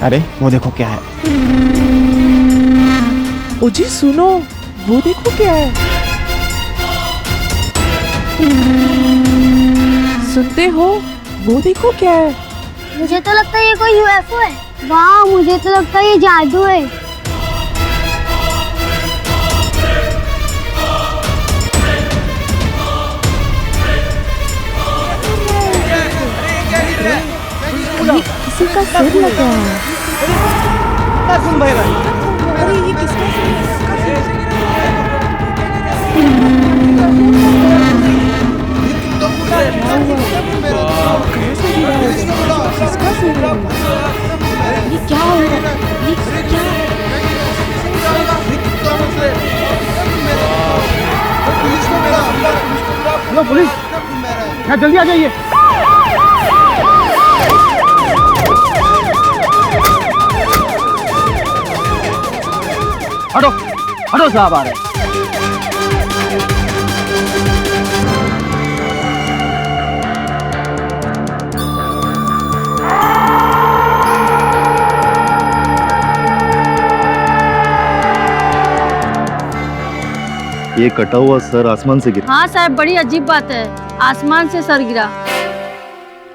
अरे वो देखो क्या है। ओ जी सुनो, वो देखो क्या है। सुनते हो, वो देखो क्या है। मुझे तो लगता है ये कोई यूएफओ है। वाह, मुझे तो लगता है ये जादू है। किसी का सिर लगा है। अरे ये किसका सिर है? ये क्या हो रहा है? ये क्या? हेलो पुलिस, क्या जल्दी आ जाइए। हटो हटो साहब आ रहे हैं। ये कटा हुआ सर आसमान से गिरा। हाँ साहब, बड़ी अजीब बात है, आसमान से सर गिरा।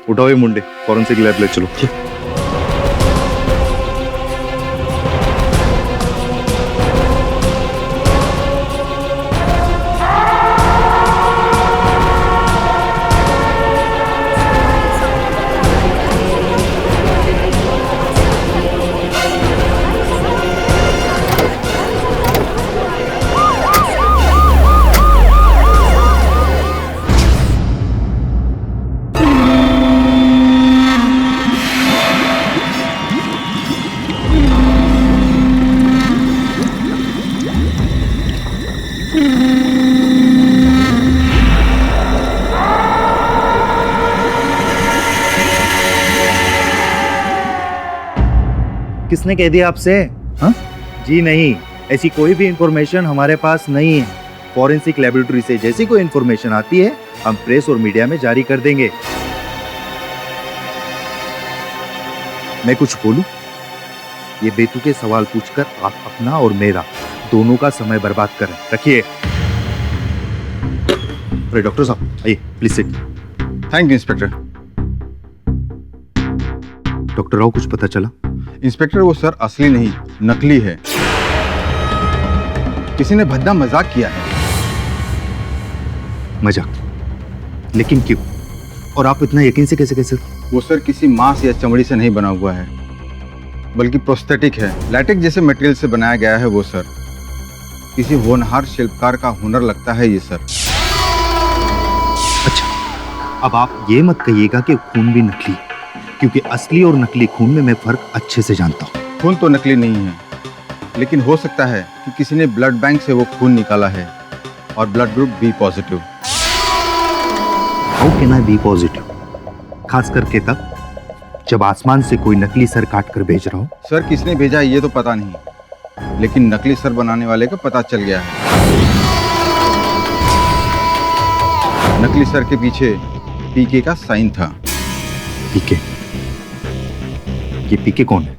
उठाओ ये मुंडे, फॉरेंसिक लैब ले चलो। किसने कह दिया आपसे? हाँ? जी नहीं, ऐसी कोई भी इंफॉर्मेशन हमारे पास नहीं है। फॉरेंसिक लेबोरेटरी से जैसी कोई इंफॉर्मेशन आती है हम प्रेस और मीडिया में जारी कर देंगे। मैं कुछ बोलूं? ये बेतुके सवाल पूछकर आप अपना और मेरा दोनों का समय बर्बाद करें। रखिए। अरे डॉक्टर साहब आइए please sit. Thank you inspector. Doctor Rao, कुछ पता चला? इंस्पेक्टर, वो सर असली नहीं, नकली है। किसी ने भद्दा मजाक किया है। मजाक? लेकिन क्यों? और आप इतना यकीन से कैसे कह सकते? वो सर किसी मांस या चमड़ी से नहीं बना हुआ है, बल्कि प्रोस्थेटिक है। लैटेक्स जैसे मटेरियल से बनाया गया है वो सर। किसी होनहार शिल्पकार का हुनर लगता है ये सर। अच्छा, अब आप ये मत कहिएगा कि खून भी नकली है, क्योंकि असली और नकली खून में मैं फर्क अच्छे से जानता हूँ। खून तो नकली नहीं है, लेकिन हो सकता है कि किसी ने ब्लड बैंक से वो खून निकाला है और blood group B positive. How can I be positive? खास करके तब जब आसमान से कोई नकली सर काट कर भेज रहा हो। सर किसने भेजा ये तो पता नहीं, लेकिन नकली सर बनाने वाले का पता चल गया है। नकली सर के पीछे पीके का साइन था। पीके? ये पीके कौन है?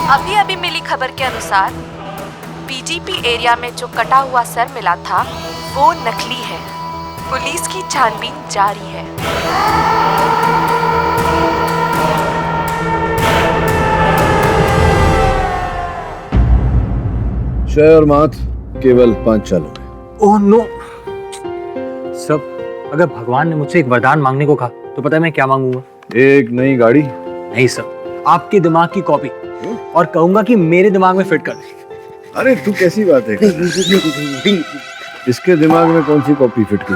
अभी अभी मिली खबर के अनुसार पीजीपी एरिया में जो कटा हुआ सर मिला था वो नकली है। पुलिस की छानबीन जारी है। शय और मात केवल 5 चालू है। ओह नो सब, अगर भगवान ने मुझसे एक वरदान मांगने को कहा तो पता है मैं क्या मांगूंगा? एक नई गाड़ी। नहीं सर, आपके दिमाग की कॉपी, और कहूंगा कि मेरे दिमाग में फिट कर दे। अरे तू कैसी बात है? इसके दिमाग में कौन सी कॉपी फिट की?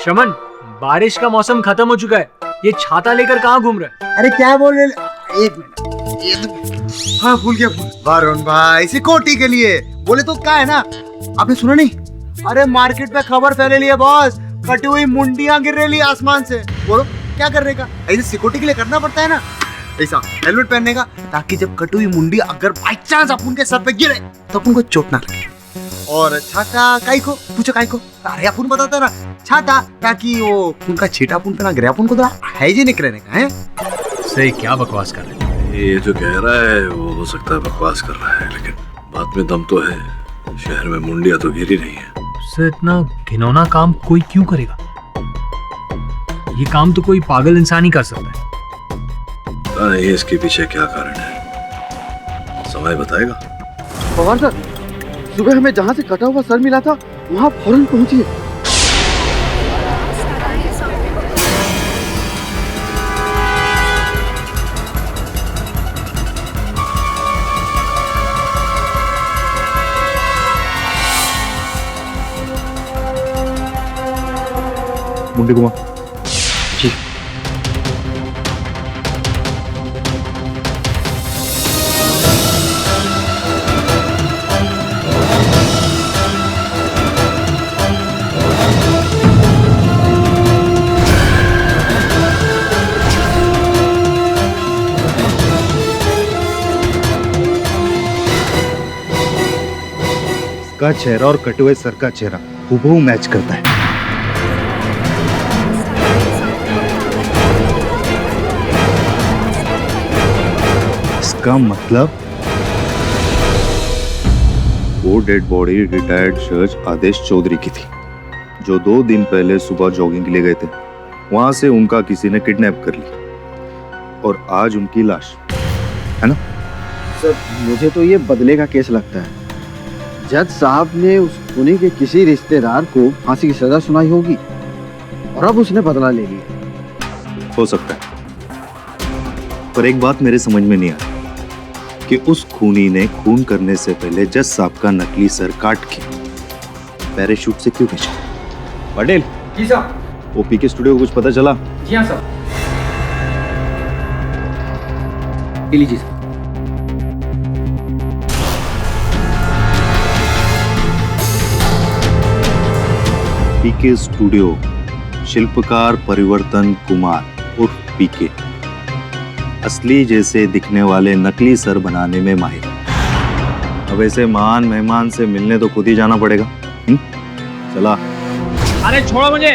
शमन, बारिश का मौसम खत्म हो चुका है, ये छाता लेकर कहाँ घूम रहा है? अरे क्या बोल रहे? एक मिनट, ये तो हाँ भूल गया। वरुण भाई सिक्योरिटी के लिए बोले तो क्या है ना, आपने सुना नहीं? अरे मार्केट में खबर फैले ली है बॉस, कटी हुई मुंडियां गिर रही आसमान से। बोलो क्या करने का? ऐसे सिक्योरिटी के लिए करना पड़ता है ना, ऐसा हेलमेट पहनने का, ताकि जब कटी हुई मुंडी अगर बाई चांस अपन के सर पे गिरे तो अपन को चोट ना लगे। और छाता काई को पूछो, काई को? अरे अपन बताता ना, छाता ताकि वो खून का छींटा अपन पे ना गिरे, अपन को तो हाइजीनिक रहने का है। से क्या बकवास कर रहे हैं? ये जो कह रहा है वो हो सकता है बकवास कर रहा है, लेकिन बात में दम तो है। शहर में मुंडिया तो गिरी नहीं है। उससे इतना घिनौना काम कोई क्यों करेगा? ये काम तो कोई पागल इंसान ही कर सकता है। पता नहीं इसके पीछे क्या कारण है, समय बताएगा। पवार सर, सुबह हमें जहाँ से कटा हुआ सर मिला था वहाँ फौरन पहुँचिए। मुंडी घुमा। जी। इसका चेहरा और कटे हुए सर का चेहरा हूबहू मैच करता है। इसका मतलब वो डेड बॉडी रिटायर्ड जज आदेश चौधरी की थी, जो 2 दिन पहले सुबह जॉगिंग के लिए गए थे। वहां से उनका किसी ने किडनैप कर ली और आज उनकी लाश, है ना? सर, मुझे तो ये बदले का केस लगता है। जज साहब ने उस खूनी के किसी रिश्तेदार को फांसी की सजा सुनाई होगी और अब उसने बदला ले लिया। हो सकता है, पर एक बात मेरे समझ में नहीं आ रही कि उस खूनी ने खून करने से पहले जज साहब का नकली सर काट के पैराशूट से क्यों भेजा? पटेल जी साहब। ओपी के स्टूडियो को कुछ पता चला? जी हाँ साहब। लीजिए साहब। पीके स्टूडियो, शिल्पकार परिवर्तन कुमार उर्फ पीके, असली जैसे दिखने वाले नकली सर बनाने में माहिर। अब ऐसे महान मेहमान से मिलने तो खुद ही जाना पड़ेगा। चला। अरे छोड़ो मुझे,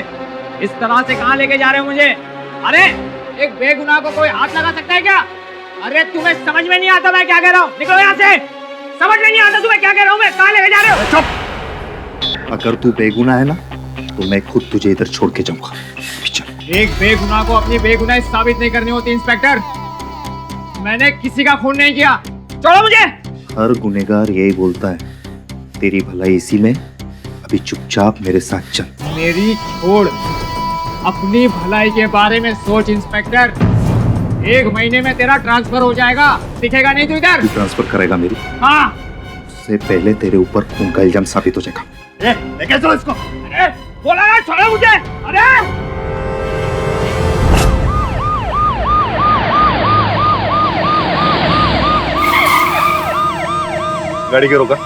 इस तरह से कहाँ लेके जा रहे हो मुझे? अरे एक बेगुनाह को कोई हाथ लगा सकता है क्या? अरे तुम्हें समझ में नहीं आता मैं क्या कह रहा हूँ? निकलो यहाँ से। समझ में नहीं आता तुम्हें क्या कह रहा हूँ मैं? कहाँ लेके जा रहे हो? चुप। अगर तू बेगुनाह है ना तो मैं खुद तुझे इधर छोड़ के जाऊंगा। एक बेगुनाह को अपनी बेगुनाही साबित नहीं करनी होती इंस्पेक्टर। मैंने किसी का खून नहीं किया। छोड़ो मुझे। हर गुनहगार यही बोलता है, तेरी भलाई इसी में। अभी चुपचाप मेरे साथ चल। मेरी छोड़, अपनी भलाई के बारे में सोच इंस्पेक्टर। 1 महीने में तेरा ट्रांसफर हो जाएगा, दिखेगा नहीं तू इधर। तू ट्रांसफर करेगा मेरी? हाँ। उससे पहले तेरे ऊपर खून का इल्जाम साबित हो जाएगा। लेके चलो इसको। अरे बोला ना, छोड़ो मुझे। अरे गाड़ी के रोका।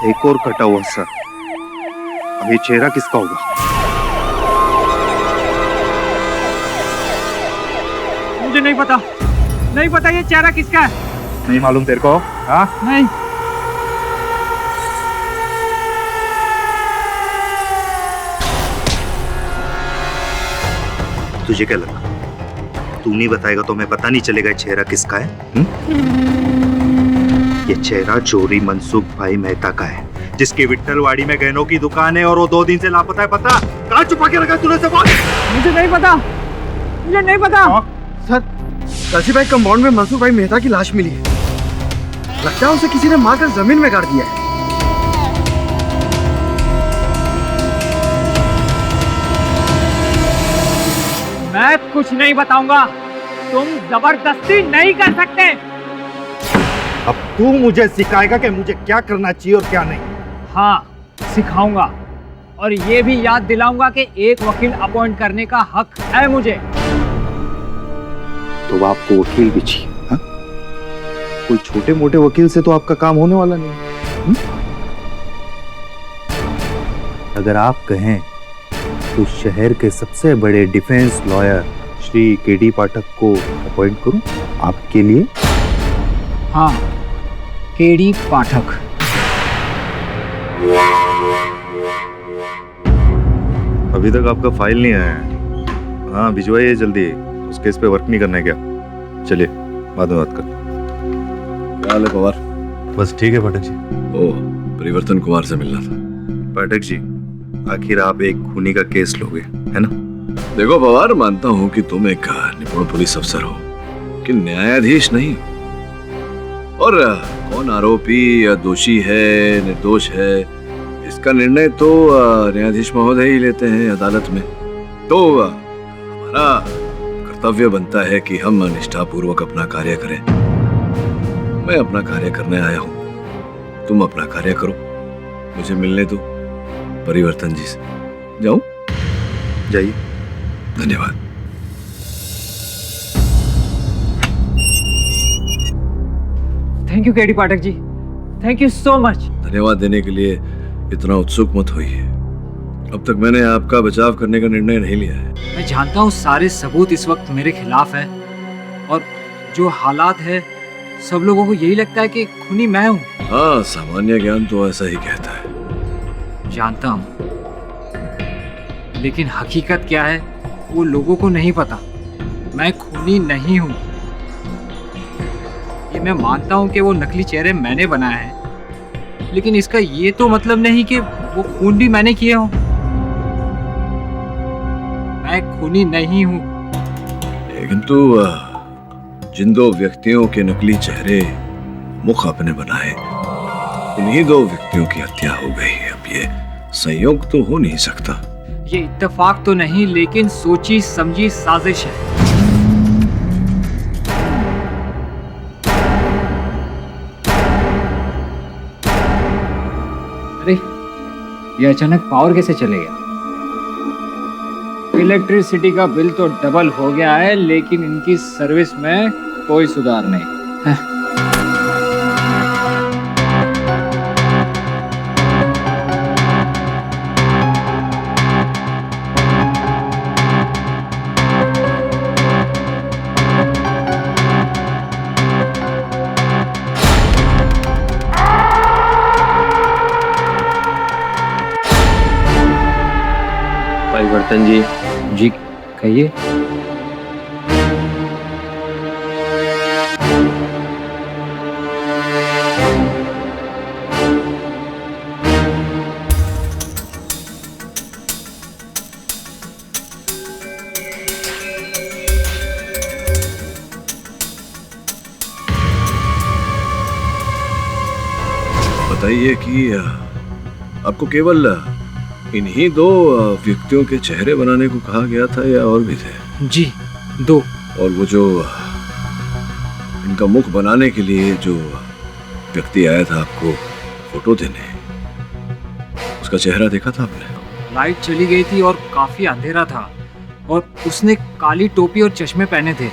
एक और कटा हुआ सर। अभी चेहरा किसका होगा? मुझे नहीं पता, नहीं पता ये चेहरा किसका है। नहीं मालूम तेरे को? हाँ? नहीं। तुझे क्या लगा? तू नहीं बताएगा तो मैं पता नहीं चलेगा चेहरा किसका है? ये चेहरा चोरी मनसुख भाई मेहता का है, जिसकी विट्ठलवाड़ी में गहनों की दुकान है और वो 2 दिन से लापता है। पता कहाँ छुपा के रखा तूने सब? मुझे नहीं पता, मुझे नहीं पता। सर, काशी भाई कंपाउंड में मनसुख भाई मेहता की लाश मिली है। लगता है उसे किसी ने मारकर जमीन में गाड़ दिया है। मैं कुछ नहीं बताऊंगा, तुम जबरदस्ती नहीं कर सकते। अब तू मुझे सिखाएगा कि मुझे क्या करना चाहिए और क्या नहीं? हाँ, सिखाऊंगा और ये भी याद दिलाऊंगा कि एक वकील अपॉइंट करने का हक है मुझे। तो आपको वकील भी चाहिए? हाँ? कोई छोटे मोटे वकील से तो आपका काम होने वाला नहीं। अगर आप कहें तो शहर के सबसे बड़े डिफेंस लॉयर श्री केडी पाठक को अपॉइंट करूं आपके लिए? हाँ, केडी पाठक। अभी तक आपका फाइल नहीं आया है। हाँ, भिजवाइए जल्दी। उस केस पे वर्क नहीं करना है क्या? चलिए बाद में बात करते हैं। क्या हाल है पवार? बस ठीक है पाठक जी। ओह, परिवर्तन कुमार से मिलना था। पाठक जी, आखिर आप एक खूनी का केस लोगे, है ना? देखो पवार, मानता हूँ कि तुम एक निपुण पुलिस अफसर हो, कि न्यायाधीश नहीं। और कौन आरोपी या दोषी है, निर्दोष है, इसका निर्णय तो न्यायाधीश महोदय ही लेते हैं अदालत में। तो हमारा कर्तव्य बनता है कि हम निष्ठापूर्वक अपना कार्य करें। मैं अपना कार्य करने आया हूँ, तुम अपना कार्य करो। मुझे मिलने दो परिवर्तन जी से। जाऊं? जाइए। धन्यवाद। Thank you KD Pathak ji, thank you so much. धन्यवाद देने के लिए इतना उत्सुक मत होइए। अब तक मैंने आपका बचाव करने का निर्णय नहीं लिया है। मैं जानता हूँ सारे सबूत इस वक्त मेरे खिलाफ है और जो हालात है सब लोगों को यही लगता है कि खूनी मैं हूँ। हाँ, सामान्य ज्ञान तो ऐसा ही कहता है। जानता हूँ, लेकिन हकीकत क्या है वो लोगों को नहीं पता। मैं खूनी नहीं हूँ। ये मैं मानता हूँ कि वो नकली चेहरे मैंने बनाए हैं, लेकिन इसका ये तो मतलब नहीं कि वो खून भी मैंने किए हों। मैं खूनी नहीं हूँ। लेकिन तो जिन दो व्यक्तियों के नकली चेहरे मुख आपने बनाए, उन्हीं दो व्यक्तियों की हत्या हो गई। अब ये संयोग तो हो नहीं सकता। ये इत्तेफाक तो नहीं, लेकिन सोची समझी साजिश है। अरे, ये अचानक पावर कैसे चले गया? इलेक्ट्रिसिटी का बिल तो डबल हो गया है, लेकिन इनकी सर्विस में कोई सुधार नहीं। परिवर्तन जी। जी कहिए। बताइए कि आपको केवल इन्हीं दो व्यक्तियों के चेहरे बनाने को कहा गया था या और भी थे? जी, दो। और वो जो इनका मुख बनाने के लिए जो व्यक्ति आया था आपको फोटो देने, उसका चेहरा देखा था आपने? लाइट चली गई थी और काफी अंधेरा था, और उसने काली टोपी और चश्मे पहने थे,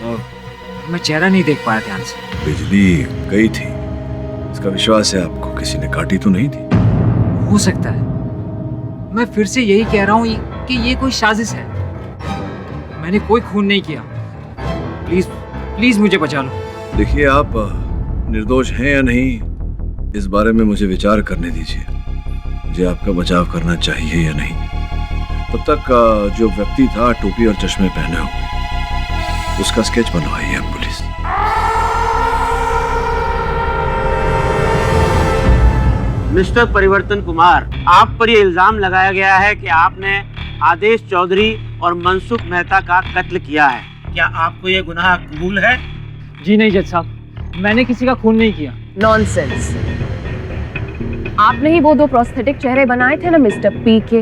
और मैं चेहरा नहीं देख पाया ध्यान से। बिजली गई थी, इसका विश्वास है आपको किसी ने काटी तो नहीं थी? हो सकता है। मैं फिर से यही कह रहा हूँ कि ये कोई साजिश है। मैंने कोई खून नहीं किया। प्लीज प्लीज मुझे बचा लो। देखिए, आप निर्दोष हैं या नहीं, इस बारे में मुझे विचार करने दीजिए। मुझे आपका बचाव करना चाहिए या नहीं। तब तक जो व्यक्ति था टोपी और चश्मे पहने हुए, उसका स्केच बनवाइए आप पुलिस। मिस्टर परिवर्तन कुमार, आप पर यह इल्जाम लगाया गया है कि आपने आदेश चौधरी और मनसुख मेहता का कत्ल किया है। क्या आपको यह गुनाह कबूल है? जी नहीं जज साहब, मैंने किसी का खून नहीं किया। नॉनसेंस। आपने ही वो दो प्रोस्थेटिक चेहरे बनाए थे ना मिस्टर पीके।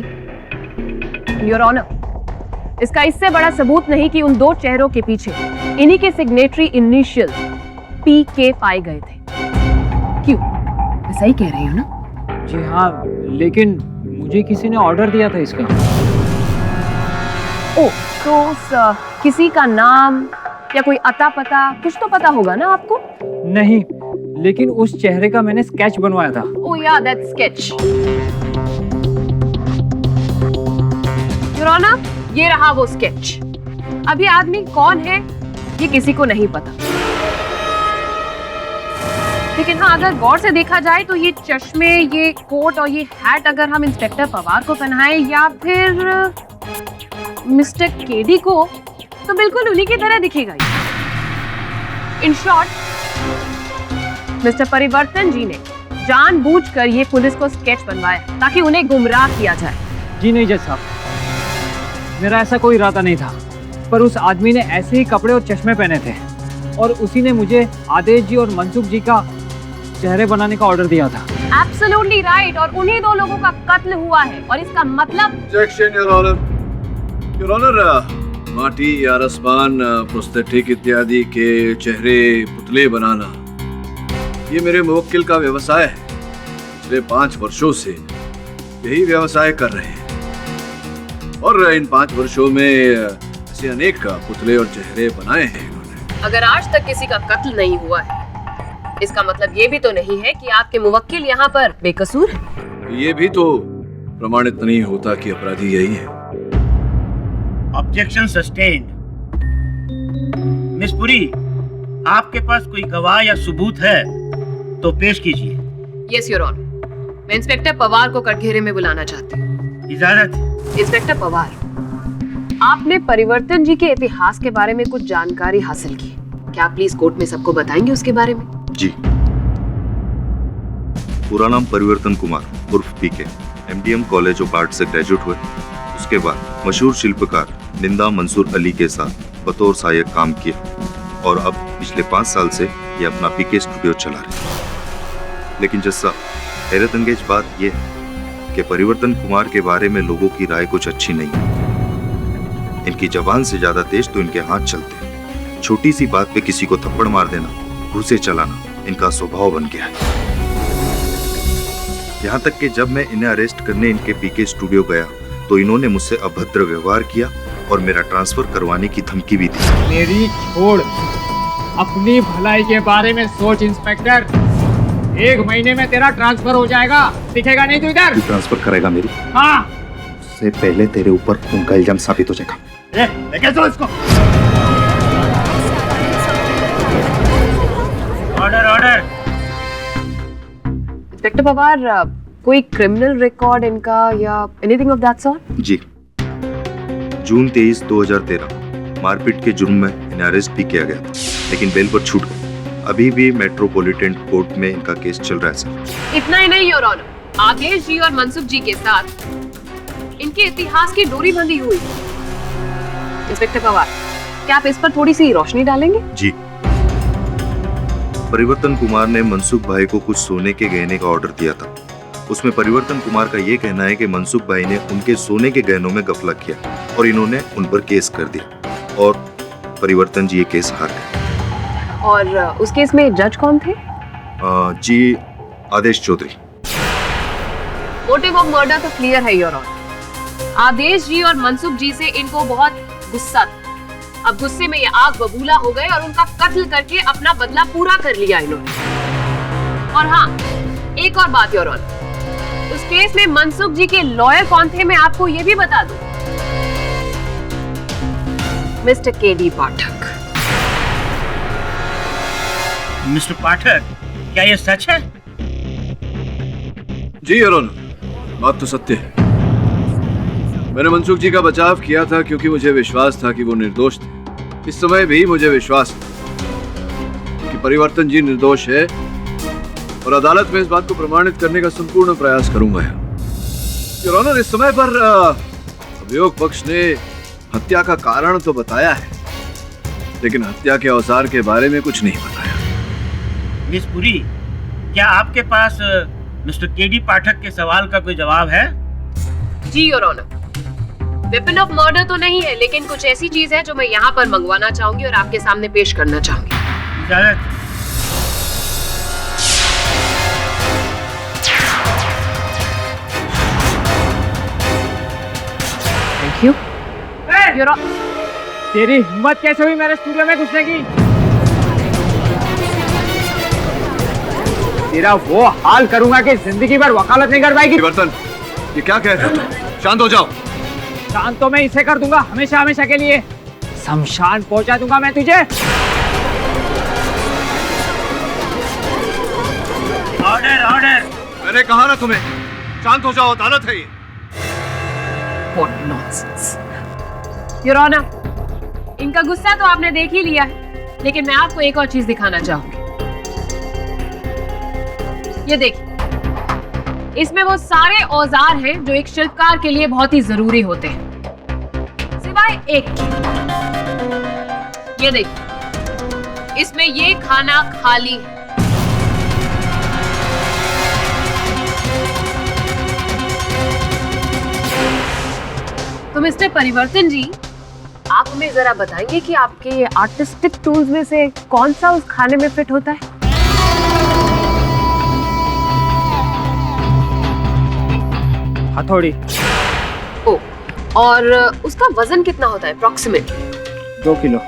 योर ऑनर, इसका इससे बड़ा सबूत नहीं कि उन दो चेहरों के पीछे इन्हीं के सिग्नेटरी इनिशियल पीके पाए गए थे। क्यों, मैं सही कह रही हूँ ना? जी हाँ, लेकिन मुझे किसी ने ऑर्डर दिया था इसका। ओ, तो उस किसी का नाम या कोई अता पता कुछ तो पता होगा ना आपको? नहीं, लेकिन उस चेहरे का मैंने स्केच बनवाया था। ओह या, दैट स्केच। योर ऑनर, ये रहा वो स्केच। अब ये आदमी कौन है ये किसी को नहीं पता, लेकिन हाँ, अगर गौर से देखा जाए तो ये चश्मे, ये कोट और ये हैट अगर हम इंस्पेक्टर पवार को पहनाएं या फिर मिस्टर केडी को, तो बिल्कुल उन्हीं की तरह दिखेगा ये। इन शॉर्ट, मिस्टर परिवर्तन जी ने जानबूझकर ये पुलिस को स्केच बनवाया ताकि उन्हें गुमराह किया जाए। जी नहीं जज साहब, मेरा ऐसा कोई इरादा नहीं था, पर उस आदमी ने ऐसे ही कपड़े और चश्मे पहने थे और उसी ने मुझे आदेश जी और मनसुख जी का चेहरे बनाने का ऑर्डर दिया था। Absolutely right, और उन्हीं दो लोगों का कत्ल हुआ है और इसका मतलब। Objection, Your Honor. Your Honor, माटी या रसमान, प्रोस्थेटिक इत्यादि के चेहरे पुतले बनाना ये मेरे मुवक्किल का व्यवसाय है। पिछले 5 वर्षों से यही व्यवसाय कर रहे हैं और इन 5 वर्षों में ऐसे अनेक पुतले और चेहरे बनाए हैं इन्होंने। अगर आज तक किसी का कत्ल नहीं हुआ है, इसका मतलब ये भी तो नहीं है कि आपके मुवक्किल यहाँ पर बेकसूर है। ये भी तो प्रमाणित नहीं होता कि अपराधी यही है। Objection sustained. मिस पुरी, आपके पास कोई गवाह या सबूत है तो पेश कीजिए। यस योर ऑनर, मैं इंस्पेक्टर पवार को कटघरे में बुलाना चाहती हूँ। इजाजत। इंस्पेक्टर पवार, आपने परिवर्तन जी के इतिहास के बारे में कुछ जानकारी हासिल की, क्या आप प्लीज कोर्ट में सबको बताएंगे उसके बारे में? जी। पूरा नाम परिवर्तन कुमार उर्फ पीके, एमडीएम कॉलेज ऑफ आर्ट से ग्रेजुएट हुए। उसके बाद मशहूर शिल्पकार निंदा मंसूर अली के साथ बतौर सहायक काम किया और अब पिछले 5 साल से ये अपना पीके स्टूडियो चला रहे हैं। लेकिन जैसा हैरत अंगेज बात यह है कि परिवर्तन कुमार के बारे में लोगों की राय कुछ अच्छी नहीं है। इनकी जबान से ज्यादा तेज तो इनके हाथ चलते हैं। छोटी सी बात पे किसी को थप्पड़ मार देना, घूंसे चलाना इनका स्वभाव बन गया है। यहाँ तक कि जब मैं इन्हें अरेस्ट करने इनके पीके स्टूडियो गया तो इन्होंने मुझसे अभद्र व्यवहार किया और मेरा ट्रांसफर करवाने की धमकी भी दी। मेरी छोड़, अपनी भलाई के बारे में सोच इंस्पेक्टर। 1 महीने में तेरा ट्रांसफर हो जाएगा, दिखेगा नहीं तू इधर। ट्रांसफर करेगा मेरी? हाँ। उससे पहले तेरे ऊपर खून का इल्जाम साबित हो जाएगा। लेके चलो इसको। Order order. इंस्पेक्टर पवार, कोई क्रिमिनल रिकॉर्ड इनका या एनीथिंग ऑफ दैट सॉर्ट? जी। जून 23, 2013 मारपीट के जुर्म में इन्हें अरेस्ट भी किया गया था, लेकिन बेल पर छूट गए। अभी भी मेट्रोपॉलिटन कोर्ट में इनका केस चल रहा है सर। इतना ही नहीं योर ऑनर, आदेश जी और मनसुख जी के साथ इनके इतिहास की डोरी बंधी हुई। इंस्पेक्टर पवार, क्या आप इस पर थोड़ी सी रोशनी डालेंगे? जी। परिवर्तन कुमार ने मनसुख भाई को कुछ सोने के गहने का ऑर्डर दिया था। उसमें परिवर्तन कुमार का ये कहना है कि मनसुख भाई ने उनके सोने के गहनों में गफलत किया और इन्होंने उन पर केस कर दिया और परिवर्तन जी ये केस हार गए। और उस केस में जज कौन थे? जी, आदेश चौधरी। मोटिव ऑफ मर्डर तो क्लियर है योर ऑनर। आदेश जी और मनसुख जी से इनको बहुत गुस्सा था। अब गुस्से में ये आग बबूला हो गए और उनका कत्ल करके अपना बदला पूरा कर लिया इन्होंने। और हाँ, एक और बात योर ऑनर, उस केस में मनसुख जी के लॉयर कौन थे मैं आपको ये भी बता दूं, मिस्टर केडी पाठक। मिस्टर पाठक, क्या ये सच है? जी योर ऑनर, बात तो सत्य है। मैंने मनसुख जी का बचाव किया था क्योंकि मुझे विश्वास था कि वो निर्दोष थे। इस समय भी मुझे विश्वास है कि परिवर्तन जी निर्दोष है और अदालत में इस बात को प्रमाणित करने का संपूर्ण प्रयास करूंगा। योर ऑनर, इस समय पर अभियोग पक्ष ने हत्या का कारण तो बताया है, लेकिन हत्या के औजार के बारे में कुछ नहीं बताया। मिस पुरी, क्या आपके पास मिस्टर केडी पाठक के सवाल का कोई जवाब है? जी your honour, weapon of murder तो नहीं है, लेकिन कुछ ऐसी चीज है जो मैं यहाँ पर मंगवाना चाहूंगी और आपके सामने पेश करना चाहूंगी। इजाजत। यू। तेरी हिम्मत कैसे हुई मेरे स्टूडियो में घुसने की? तेरा वो हाल करूंगा कि जिंदगी भर वकालत नहीं कर पाएगी। परिवर्तन, ये क्या कह रहे हो? शांत हो जाओ। शांत तो मैं इसे कर दूंगा हमेशा हमेशा के लिए। शमशान पहुंचा दूंगा मैं तुझे। Order order. मैंने कहा ना तुम्हें, शांत हो जाओ, अदालत है ये। What nonsense. Your Honor, इनका गुस्सा तो आपने देख ही लिया है, लेकिन मैं आपको एक और चीज दिखाना चाहूंगी। ये देखिए, इसमें वो सारे औजार हैं जो एक शिल्पकार के लिए बहुत ही जरूरी होते हैं, सिवाय एक के। ये देखिए, इसमें ये खाना खाली है। तो मिस्टर परिवर्तन जी, आप हमें जरा बताएंगे कि आपके आर्टिस्टिक टूल्स में से कौन सा उस खाने में फिट होता है? हथौड़ी। ओ, और उसका वजन कितना होता है अप्रॉक्सीमेट? 2 किलो।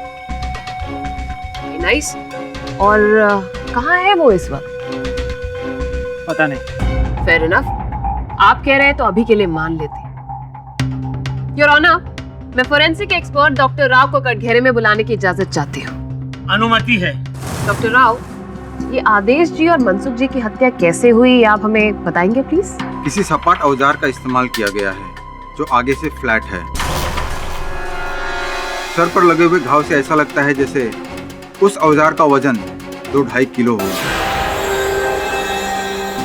नाइस। और कहाँ है वो इस वक्त? पता नहीं। Fair enough. आप कह रहे हैं तो अभी के लिए मान लेते हैं। योर ऑनर, मैं फोरेंसिक एक्सपर्ट डॉक्टर राव को कटघरे में बुलाने की इजाजत चाहती हूँ। अनुमति है। डॉक्टर राव, ये आदेश जी और मनसुख जी की हत्या कैसे हुई, आप हमें बताएंगे प्लीज? किसी सपाट औजार का इस्तेमाल किया गया है जो आगे से फ्लैट है। सर पर लगे हुए घाव से ऐसा लगता है जैसे उस औजार का वजन 2-2.5 किलो हो।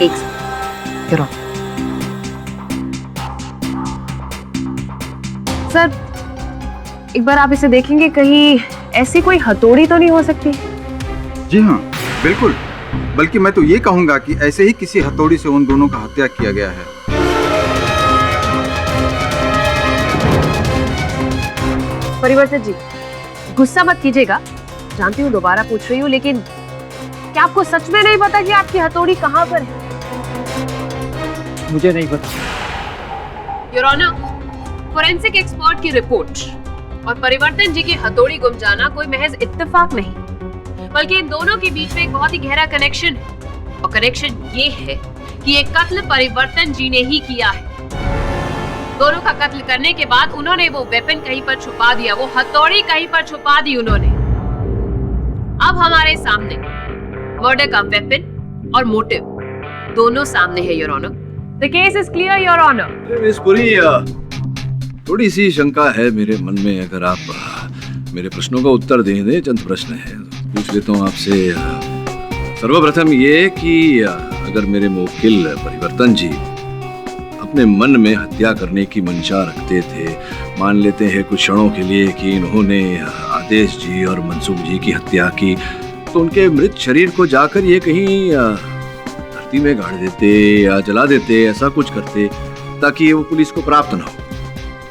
एक सेकंड। Your honour. सर, एक बार आप इसे देखेंगे, कहीं ऐसी कोई हथौड़ी तो नहीं हो सकती? जी हाँ, बिल्कुल। बल्कि मैं तो ये कहूंगा कि ऐसे ही किसी हथौड़ी से उन दोनों का हत्या किया गया है। परिवर्तन जी, गुस्सा मत कीजिएगा, जानती हूँ दोबारा पूछ रही हूँ, लेकिन क्या आपको सच में नहीं पता कि आपकी हथौड़ी कहाँ पर है? मुझे नहीं पता। योर ऑनर, फोरेंसिक एक्सपर्ट की रिपोर्ट और परिवर्तन जी की हथौड़ी गुम जाना कोई महज इत्तेफाक नहीं, बल्कि इन दोनों के बीच में एक बहुत ही गहरा कनेक्शन है। और कनेक्शन ये है कि ये कत्ल परिवर्तन जी ने ही किया है। दोनों का कत्ल करने के बाद उन्होंने वो वेपन कहीं पर छुपा दिया, वो हथौड़ी कहीं पर छुपा दी उन्होंने। अब हमारे सामने मर्डर का वेपन और मोटिव दोनों सामने है, your honour. The case is clear, your honour. Miss Puri, थोड़ी सी शंका है मेरे मन में। अगर आप मेरे प्रश्नों का उत्तर दें, चंद प्रश्न है, पूछ लेता हूँ आपसे। सर्वप्रथम ये कि अगर मेरे मुवक्किल परिवर्तन जी अपने मन में हत्या करने की मंशा रखते थे, मान लेते हैं कुछ क्षणों के लिए कि इन्होंने आदेश जी और मनसुख जी की हत्या की, तो उनके मृत शरीर को जाकर ये कहीं धरती में गाड़ देते या जला देते, ऐसा कुछ करते ताकि वो पुलिस को प्राप्त न हो।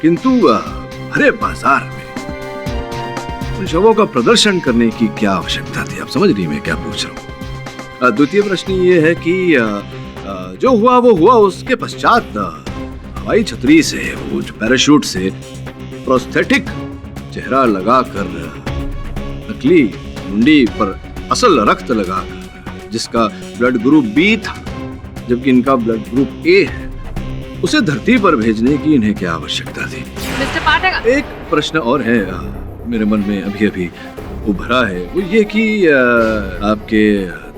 किंतु भरे बाजार में उन शवों का प्रदर्शन करने की क्या आवश्यकता थी? आप समझ रही मैं क्या पूछ रहा हूँ? द्वितीय प्रश्न ये है कि जो हुआ वो हुआ, उसके पश्चात हवाई छतरी से, वो जो पैराशूट से प्रोस्थेटिक चेहरा लगाकर, नकली मुंडी पर असल रक्त लगाकर, जिसका ब्लड ग्रुप बी था जबकि इनका ब्लड ग्रुप ए है, उसे धरती पर भेजने की इन्हें क्या आवश्यकता थी? मिस्टर पाठक, एक प्रश्न और है मेरे मन में अभी अभी उभरा है, वो ये कि आपके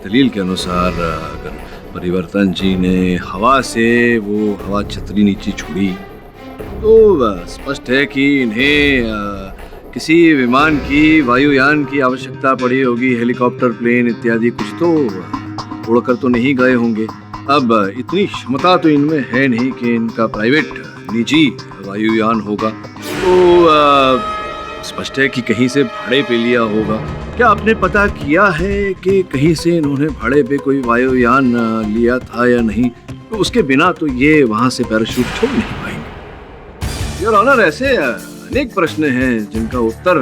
दलील के अनुसार अगर परिवर्तन जी ने हवा से वो हवा छतरी नीचे छोड़ी, तो स्पष्ट है कि इन्हें किसी विमान की, वायुयान की आवश्यकता पड़ी होगी, हेलीकॉप्टर, प्लेन इत्यादि, कुछ तो उड़कर तो नहीं गए होंगे। अब इतनी क्षमता तो इनमें है नहीं कि इनका प्राइवेट निजी वायुयान होगा, तो स्पष्ट है कि कहीं से भाड़े पे लिया होगा। क्या आपने पता किया है कि कहीं से इन्होंने भाड़े पे कोई वायुयान लिया था या नहीं? तो उसके बिना तो ये वहां से पैराशूट छोड़ नहीं पाएंगे। योर ऑनर, ऐसे अनेक प्रश्न हैं जिनका उत्तर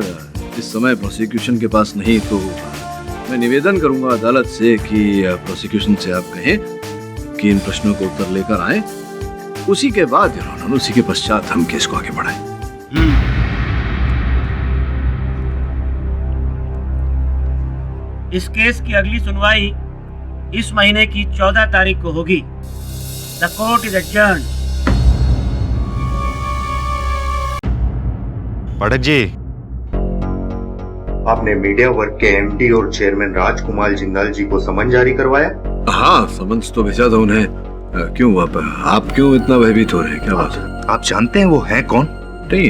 इस समय प्रोसिक्यूशन के पास नहीं, तो मैं निवेदन करूंगा अदालत से कि प्रोसिक्यूशन से आप कहें कि इन प्रश्नों को उत्तर लेकर आए, उसी के बाद योर ऑनर, उसी के पश्चात हम केस को आगे बढ़ाएं। इस केस की अगली सुनवाई इस महीने की 14 तारीख को होगी। The court is adjourned. Pathak ji, आपने मीडिया वर्क के एमडी और चेयरमैन राजकुमार जिंदाल जी को समन जारी करवाया? हाँ, समन्स तो भेजा था उन्हें। क्यों आप क्यों इतना भयभीत हो रहे हैं? क्या बात है? आप जानते हैं वो है कौन? नहीं,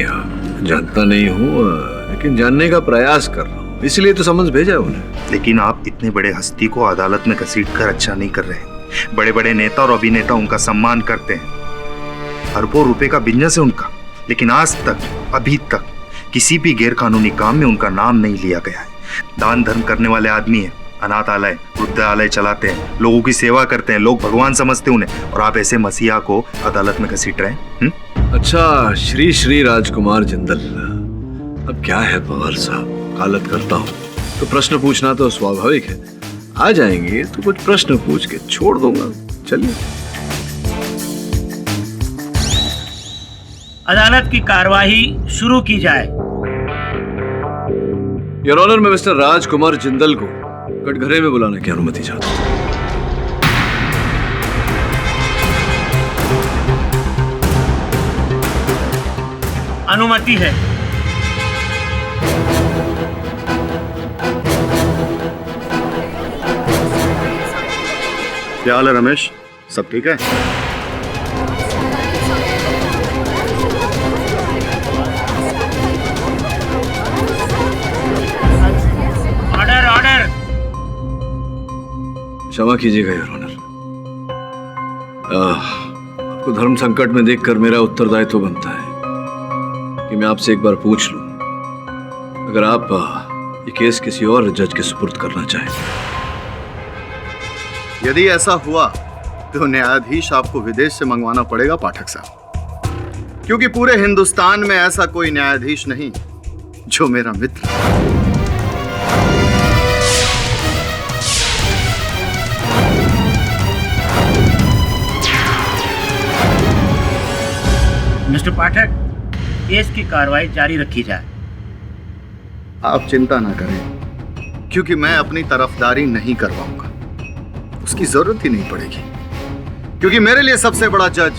जानता नहीं हूँ, लेकिन जानने का प्रयास कर रहा हूँ, इसलिए तो समन्स भेजा है उन्हें। लेकिन आप इतने बड़े हस्ती को अदालत में घसीटकर अच्छा नहीं कर रहे। बड़े बड़े नेता और अभिनेता उनका सम्मान करते हैं, अरबों रुपए का बिजनेस है उनका, लेकिन आज तक, अभी तक किसी भी गैर कानूनी काम में उनका नाम नहीं लिया गया है। दान धर्म करने वाले आदमी है, अनाथालय, वृद्धालय चलाते हैं, लोगों की सेवा करते हैं, लोग भगवान समझते हैं उन्हें, और आप ऐसे मसीहा को अदालत में घसीट रहे हैं। अच्छा, श्री श्री राजकुमार जिंदल, अब क्या है पवार साहब, वकालत करता हूँ तो प्रश्न पूछना तो स्वाभाविक है। आ जाएंगे तो कुछ प्रश्न पूछ के छोड़ दूंगा। चलिए। अदालत की कार्यवाही शुरू की जाए। योर ऑनर, मैं मिस्टर राजकुमार जिंदल को कटघरे में बुलाने की अनुमति चाहता हूँ। अनुमति है। क्या हाल है रमेश? सब ठीक है? Order order. क्षमा कीजिएगा योर ऑनर, आपको धर्म संकट में देखकर मेरा उत्तरदायित्व बनता है कि मैं आपसे एक बार पूछ लूं, अगर आप ये केस किसी और जज के सुपुर्द करना चाहें। यदि ऐसा हुआ तो न्यायाधीश आपको विदेश से मंगवाना पड़ेगा पाठक साहब, क्योंकि पूरे हिंदुस्तान में ऐसा कोई न्यायाधीश नहीं जो मेरा मित्र है। मिस्टर पाठक, केस की कार्रवाई जारी रखी जाए। आप चिंता ना करें, क्योंकि मैं अपनी तरफदारी नहीं करवाऊंगा, उसकी जरूरत ही नहीं पड़ेगी, क्योंकि मेरे लिए सबसे बड़ा जज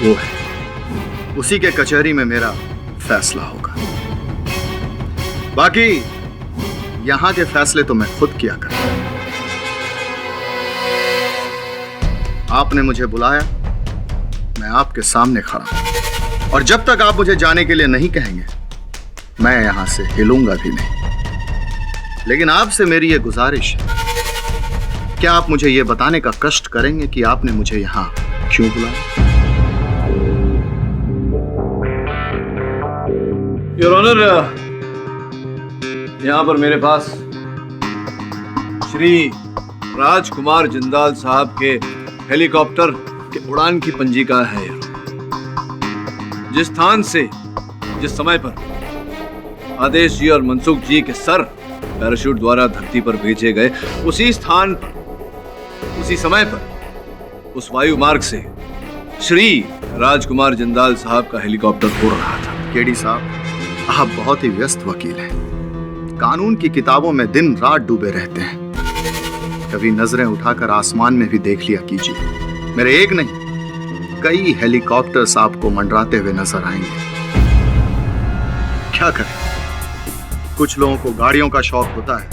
वो है, उसी के कचहरी में मेरा फैसला होगा। बाकी यहां के फैसले तो मैं खुद किया करता हूं। आपने मुझे बुलाया, मैं आपके सामने खड़ा हूं, और जब तक आप मुझे जाने के लिए नहीं कहेंगे मैं यहां से हिलूंगा भी नहीं। लेकिन आपसे मेरी ये गुजारिश है, क्या आप मुझे ये बताने का कष्ट करेंगे कि आपने मुझे यहां क्यों बुलाया? योर ऑनर, यहां पर मेरे पास श्री राजकुमार जिंदाल साहब के हेलीकॉप्टर के उड़ान की पंजिका है। जिस स्थान से, जिस समय पर आदेश जी और मनसुख जी के सर पैराशूट द्वारा धरती पर भेजे गए, उसी स्थान पर, उसी समय पर, उस वायु मार्ग से श्री राजकुमार जिंदाल साहब का हेलीकॉप्टर उड़ रहा था। केडी साहब, आप बहुत ही व्यस्त वकील हैं, कानून की किताबों में दिन रात डूबे रहते हैं। कभी नजरें उठाकर आसमान में भी देख लिया कीजिए, मेरे एक नहीं कई हेलीकॉप्टर्स आपको मंडराते हुए नजर आएंगे। क्या करें, कुछ लोगों को गाड़ियों का शौक होता है,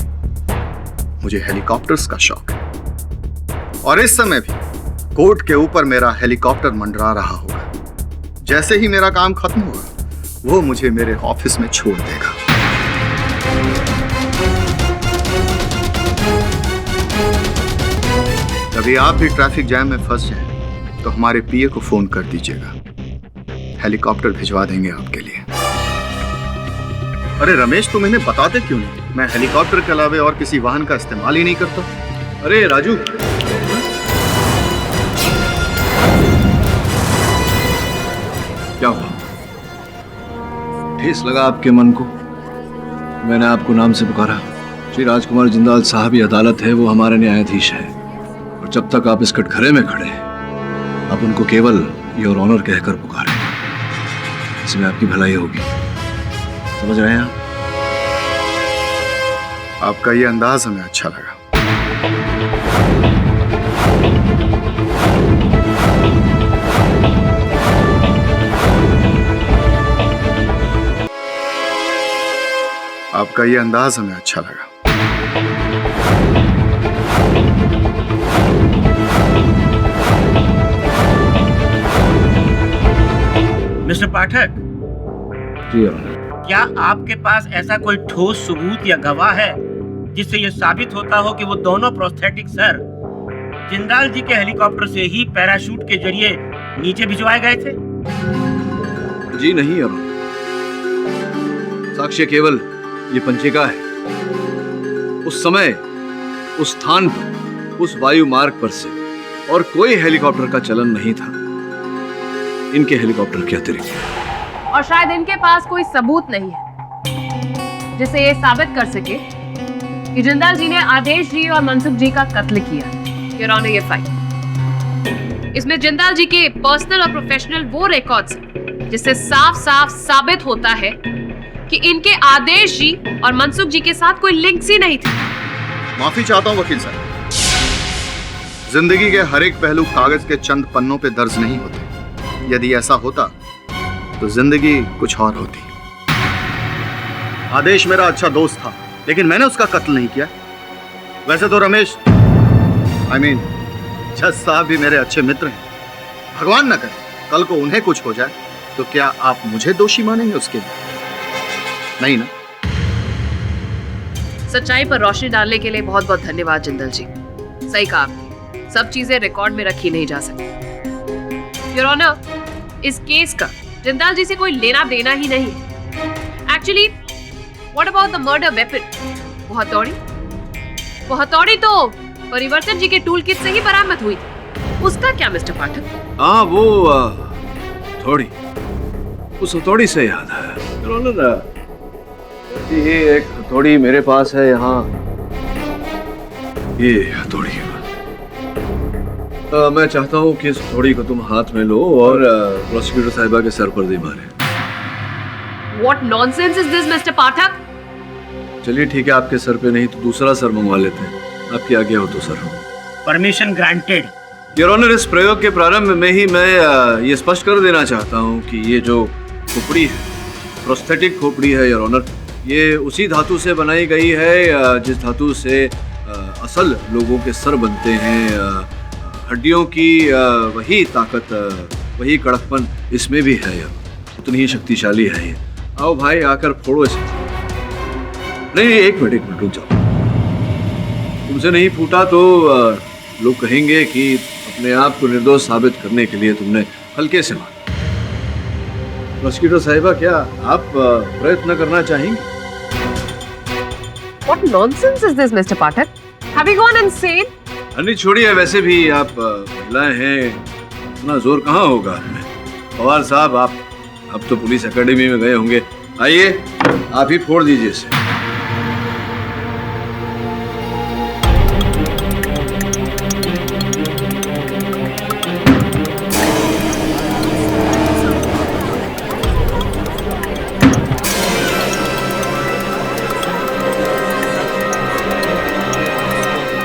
मुझे हेलीकॉप्टर्स का शौक है, और इस समय भी कोर्ट के ऊपर मेरा हेलीकॉप्टर मंडरा रहा होगा। जैसे ही मेरा काम खत्म होगा, वो मुझे मेरे ऑफिस में छोड़ देगा। कभी आप भी ट्रैफिक जैम में फंस जाएं, तो हमारे पीए को फोन कर दीजिएगा, हेलीकॉप्टर भिजवा देंगे आपके लिए। अरे रमेश, तुम इन्हें बताते क्यों नहीं? मैं हेलीकॉप्टर के अलावा और किसी वाहन का इस्तेमाल ही नहीं करता। अरे राजू, क्या हुआ? ठेस लगा आपके मन को? मैंने आपको नाम से पुकारा। श्री राजकुमार जिंदाल साहब ही अदालत है, वो हमारे न्यायाधीश है, और जब तक आप इस कटघरे में खड़े हैं, आप उनको केवल योर ऑनर कहकर पुकारें। इसमें आपकी भलाई होगी। समझ रहे हैं आप? आपका ये अंदाज हमें अच्छा लगा। आपका ये अंदाज हमें अच्छा लगा। Mister Pathak, ji your honour. क्या आपके पास ऐसा कोई ठोस सबूत या गवाह है जिससे यह साबित होता हो कि वो दोनों प्रोस्थेटिक सर जिंदाल जी के हेलीकॉप्टर से ही पैराशूट के जरिए नीचे भिजवाए गए थे? जी नहीं योर ऑनर। साक्ष्य केवल ये पंचिका है। उस समय, उस स्थान पर, उस वायु मार्ग पर से और कोई हेलीकॉप्टर का चलन नहीं था, इनके हेलीकॉप्टर के अतिरिक्त। और शायद इनके पास कोई सबूत नहीं है जिसे ये साबित कर सके कि जिंदाल जी ने आदेश जी और मनसुख जी का कत्ल किया। योर ऑनर, ये फाइल, इसमें जिंदाल जी के पर्सनल और प्रोफेशनल वो रिकॉर्ड्स हैं जिससे साफ साफ साबित होता है कि इनके आदेश जी और मनसुख जी के साथ कोई लिंक्स ही नहीं थी। माफी चाहता हूं वकील साहब। जिंदगी के हर एक पहलू कागज के चंद पन्नों पे दर्ज नहीं होते। यदि ऐसा होता तो जिंदगी कुछ और होती। आदेश मेरा अच्छा दोस्त था, लेकिन मैंने उसका कत्ल नहीं किया। वैसे तो रमेश जज साहब भी मेरे अच्छे मित्र हैं। भगवान न करे कल को उन्हें कुछ हो जाए तो क्या आप मुझे दोषी मानेंगे उसके लिए? नहीं ना? सच्चाई पर रोशनी डालने के लिए बहुत बहुत धन्यवाद जिंदल जी। सही कहा आपने, सब चीजें रिकॉर्ड में रखी नहीं जा सकती। योर ऑनर, इस केस का जिंदाल जी से कोई लेना देना ही नहीं। Actually what about the murder weapon? वो हथौड़ी तो परिवर्तन जी के टूल किट से ही बरामद हुई थी। उसका क्या मिस्टर पाठक? हाँ, वो थोड़ी, उस हथौड़ी से याद है योर ऑनर, ये एक हथौड़ी मेरे पास है यहाँ। ये हथौड़ी मैं चाहता हूँ कि इस हथौड़ी को तुम हाथ में लो और प्रोसिक्यूटर साहिबा के सर पर दे मारे। What nonsense is this, Mr. पाठक? चलिए ठीक है, आपके सर पे नहीं तो दूसरा सर मंगवा लेते हैं। आपकी आज्ञा हो तो sir. Permission granted. Your honour, इस प्रयोग के प्रारंभ में ही मैं ये स्पष्ट कर देना चाहता हूँ कि ये जो खोपड़ी है, प्रोस्थेटिक खोपड़ी है योर ऑनर, ये उसी धातु से बनाई गई है जिस धातु से असल लोगों के सर बनते हैं। हड्डियों की वही ताकत, वही कड़कपन इसमें भी है, उतनी ही शक्तिशाली है ये। आओ भाई, आकर फोड़ो इसे। नहीं, एक मिनट रुक जाओ। तुमसे नहीं फूटा तो लोग कहेंगे कि अपने आप को निर्दोष साबित करने के लिए तुमने हल्के से मारा। प्रोसिक्यूटर साहिबा, क्या आप प्रयत्न करना चाहेंगे? What nonsense is this, Mr. Pathak? Have you gone insane? नहीं, छोड़िए, वैसे भी आप महिलाएं हैं, इतना जोर कहाँ होगा हमें। पवार साहब, आप तो पुलिस एकेडमी में गए होंगे, आइए आप ही फोड़ दीजिए इसे।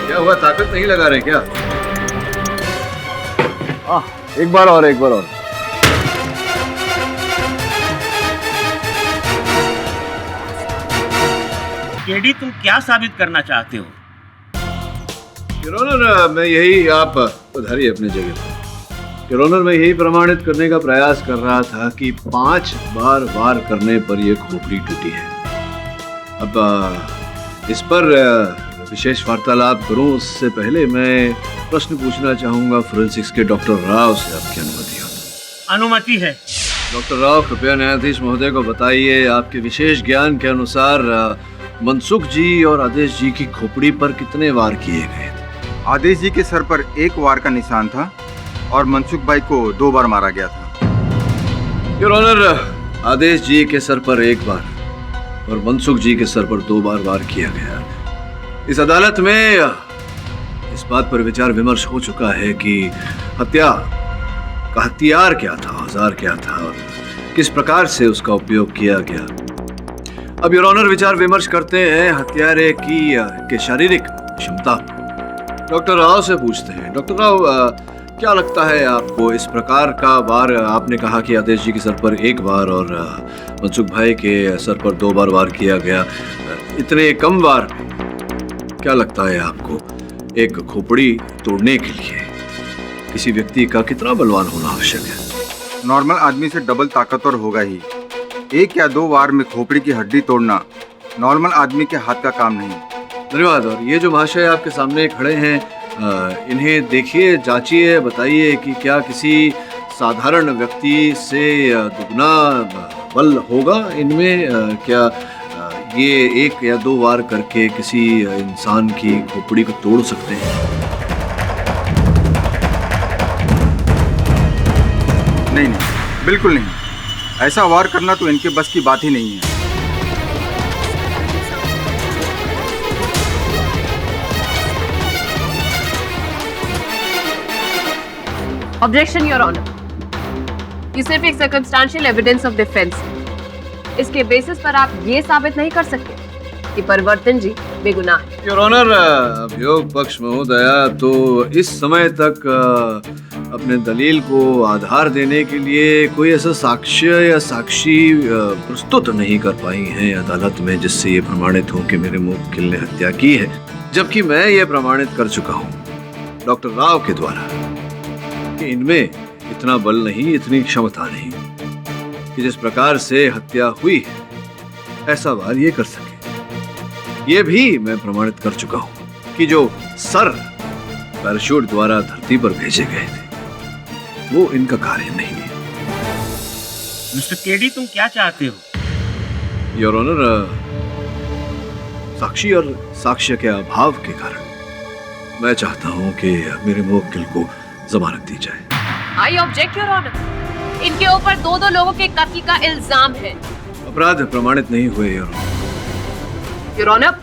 क्या हुआ, ताकत नहीं लगा रहे क्या? एक बार और। केडी, तुम क्या साबित करना चाहते हो? योर ऑनर, मैं यही, आप उधारी अपनी जगह। योर ऑनर, मैं यही प्रमाणित करने का प्रयास कर रहा था कि 5 बार वार करने पर यह खोपड़ी टूटी है। अब इस पर विशेष वार्तालाप करूं उससे पहले मैं प्रश्न पूछना चाहूंगा फोरेंसिक्स के डॉक्टर राव से, आपकी अनुमति हो तो? अनुमति है। डॉक्टर राव, कृपया न्यायाधीश महोदय को बताइए, आपके विशेष ज्ञान के अनुसार मनसुख जी और आदेश जी की खोपड़ी पर कितने वार किए गए थे? आदेश जी के सर पर 1 वार का निशान था और मनसुख भाई को 2 बार मारा गया था। योर ऑनर, आदेश जी के सर पर 1 बार और मनसुख जी के सर पर 2 बार वार किया गया। इस अदालत में इस बात पर विचार विमर्श हो चुका है कि हत्या का हथियार क्या था, औजार क्या था, और किस प्रकार से उसका उपयोग किया गया। अब योर ऑनर विचार विमर्श करते हैं हत्यारे की शारीरिक क्षमता। डॉक्टर राव से पूछते हैं। डॉक्टर राव, क्या लगता है आपको इस प्रकार का वार, आपने कहा कि आदेश जी के सर पर 1 बार और मनसुख भाई के सर पर 2 बार वार किया गया, इतने कम वार, क्या लगता है आपको एक खोपड़ी तोड़ने के लिए किसी व्यक्ति का कितना बलवान होना आवश्यक है? नॉर्मल आदमी से डबल ताकतवर होगा ही। 1 या 2 वार में खोपड़ी की हड्डी तोड़ना नॉर्मल आदमी के हाथ का काम नहीं। धन्यवाद। और ये जो महाशय आपके सामने खड़े हैं, इन्हें देखिए, जांचिए, बताइए कि क्या किसी साधारण व्यक्ति से दुगना बल होगा इनमें? क्या ये 1 या 2 वार करके किसी इंसान की खोपड़ी को तोड़ सकते हैं? नहीं, बिल्कुल नहीं। ऐसा वार करना तो इनके बस की बात ही नहीं है। ऑब्जेक्शन योर ऑनर, ये सिर्फ एक सर्कमस्टेंशियल एविडेंस ऑफ डिफेंस है। इसके बेसिस पर आप ये साबित नहीं कर सकते कि परिवर्तन जी बेगुनाह है। योर ऑनर, अभियोग पक्ष महोदया तो इस समय तक अपने दलील को आधार देने के लिए कोई ऐसा साक्ष्य या साक्षी प्रस्तुत नहीं कर पाई हैं अदालत में जिससे ये प्रमाणित हो कि मेरे मुवक्किल ने हत्या की है, जबकि मैं ये प्रमाणित कर चुका हूँ डॉक्टर राव के द्वारा कि इनमें इतना बल नहीं, इतनी क्षमता नहीं कि जिस प्रकार से हत्या हुई है ऐसा वार ये कर सके। ये भी मैं प्रमाणित कर चुका हूं कि जो सर पैराशूट द्वारा धरती पर भेजे गए थे वो इनका कार्य नहीं है। मिस्टर केडी, तुम क्या चाहते हो? योर ऑनर, साक्षी और साक्ष्य के अभाव के कारण मैं चाहता हूं कि मेरे मुवक्किल को जमानत दी जाए। आई ऑब्जेक्ट योर ऑनर, इनके ऊपर 2 लोगों के कत्ल का इल्जाम है। अपराध प्रमाणित नहीं हुए योर ऑनर,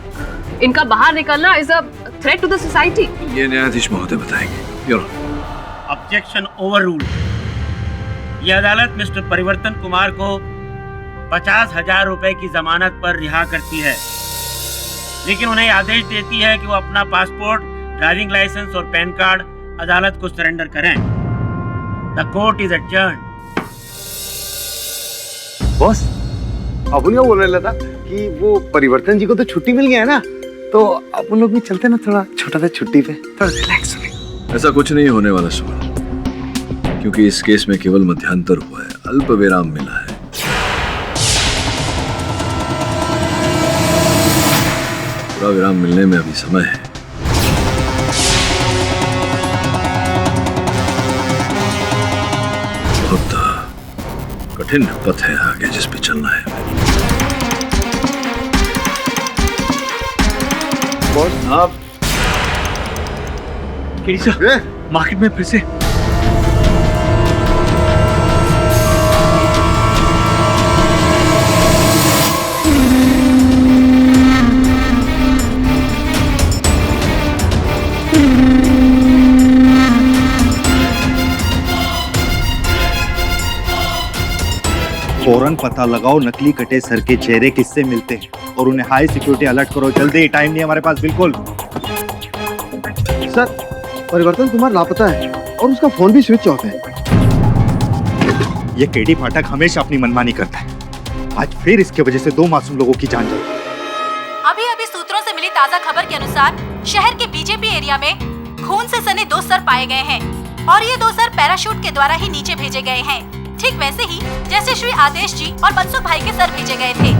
इनका बाहर निकलना is a threat to the society. ये न्यायाधीश महोदय बताएंगे। Your honour, objection overrule. यह अदालत मिस्टर परिवर्तन कुमार को 50,000 रुपए की जमानत पर रिहा करती है, लेकिन उन्हें आदेश देती है कि वो अपना पासपोर्ट, ड्राइविंग लाइसेंस और पैन कार्ड अदालत को सरेंडर करें। The court is adjourned. Boss, अपन क्या बोल रहे था कि वो परिवर्तन जी को तो छुट्टी मिल गया है ना, तो अपन लोग भी चलते ना थोड़ा छोटा सा छुट्टी पे, थोड़ा रिलैक्स होने। ऐसा कुछ नहीं होने वाला सुमन, क्योंकि इस केस में केवल मध्यांतर हुआ है, अल्प विराम मिला है। पूरा विराम मिलने में अभी समय है। बहुत कठिन पथ है आगे जिस पे चलना है। बॉस, आप मार्केट में फिर से फौरन पता लगाओ नकली कटे सर के चेहरे किससे मिलते हैं और उन्हें हाई सिक्योरिटी अलर्ट करो जल्दी, टाइम नहीं हमारे पास बिल्कुल। सर, परिवर्तन कुमार लापता है और उसका फोन भी स्विच ऑफ है। ये केडी फाटक हमेशा अपनी मनमानी करता है, आज फिर इसके वजह से 2 मासूम लोगों की जान गई। अभी सूत्रों से मिली ताजा खबर के अनुसार शहर के बीजेपी एरिया में खून से सने 2 सर पाए गए हैं और ये 2 सर पैराशूट के द्वारा ही नीचे भेजे गए हैं, ठीक वैसे ही जैसे श्री आदेश जी और मनसुख भाई के सर भेजे गए थे।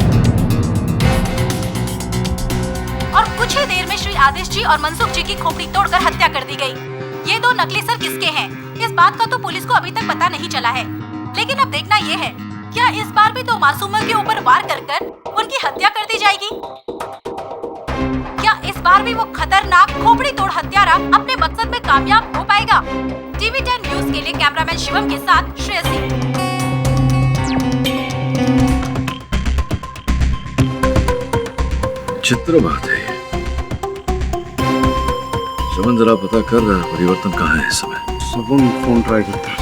और कुछ ही देर में श्री आदेश जी और मनसुख जी की खोपड़ी तोड़कर हत्या कर दी गई। ये 2 नकली सर किसके हैं, इस बात का तो पुलिस को अभी तक पता नहीं चला है, लेकिन अब देखना ये है क्या इस बार भी 2 मासूमों के ऊपर वार कर उनकी हत्या कर दी जाएगी। क्या इस बार भी वो खतरनाक खोपड़ी तोड़ हत्यारा अपने मकसद में कामयाब हो पाएगा? टीवी 10 न्यूज के लिए कैमरामैन शिवम के साथ श्रेयसी। चित्र बात है। सुमन जरा पता कर परिवर्तन कहाँ है इस समय। सुमन फोन ट्राई करता है।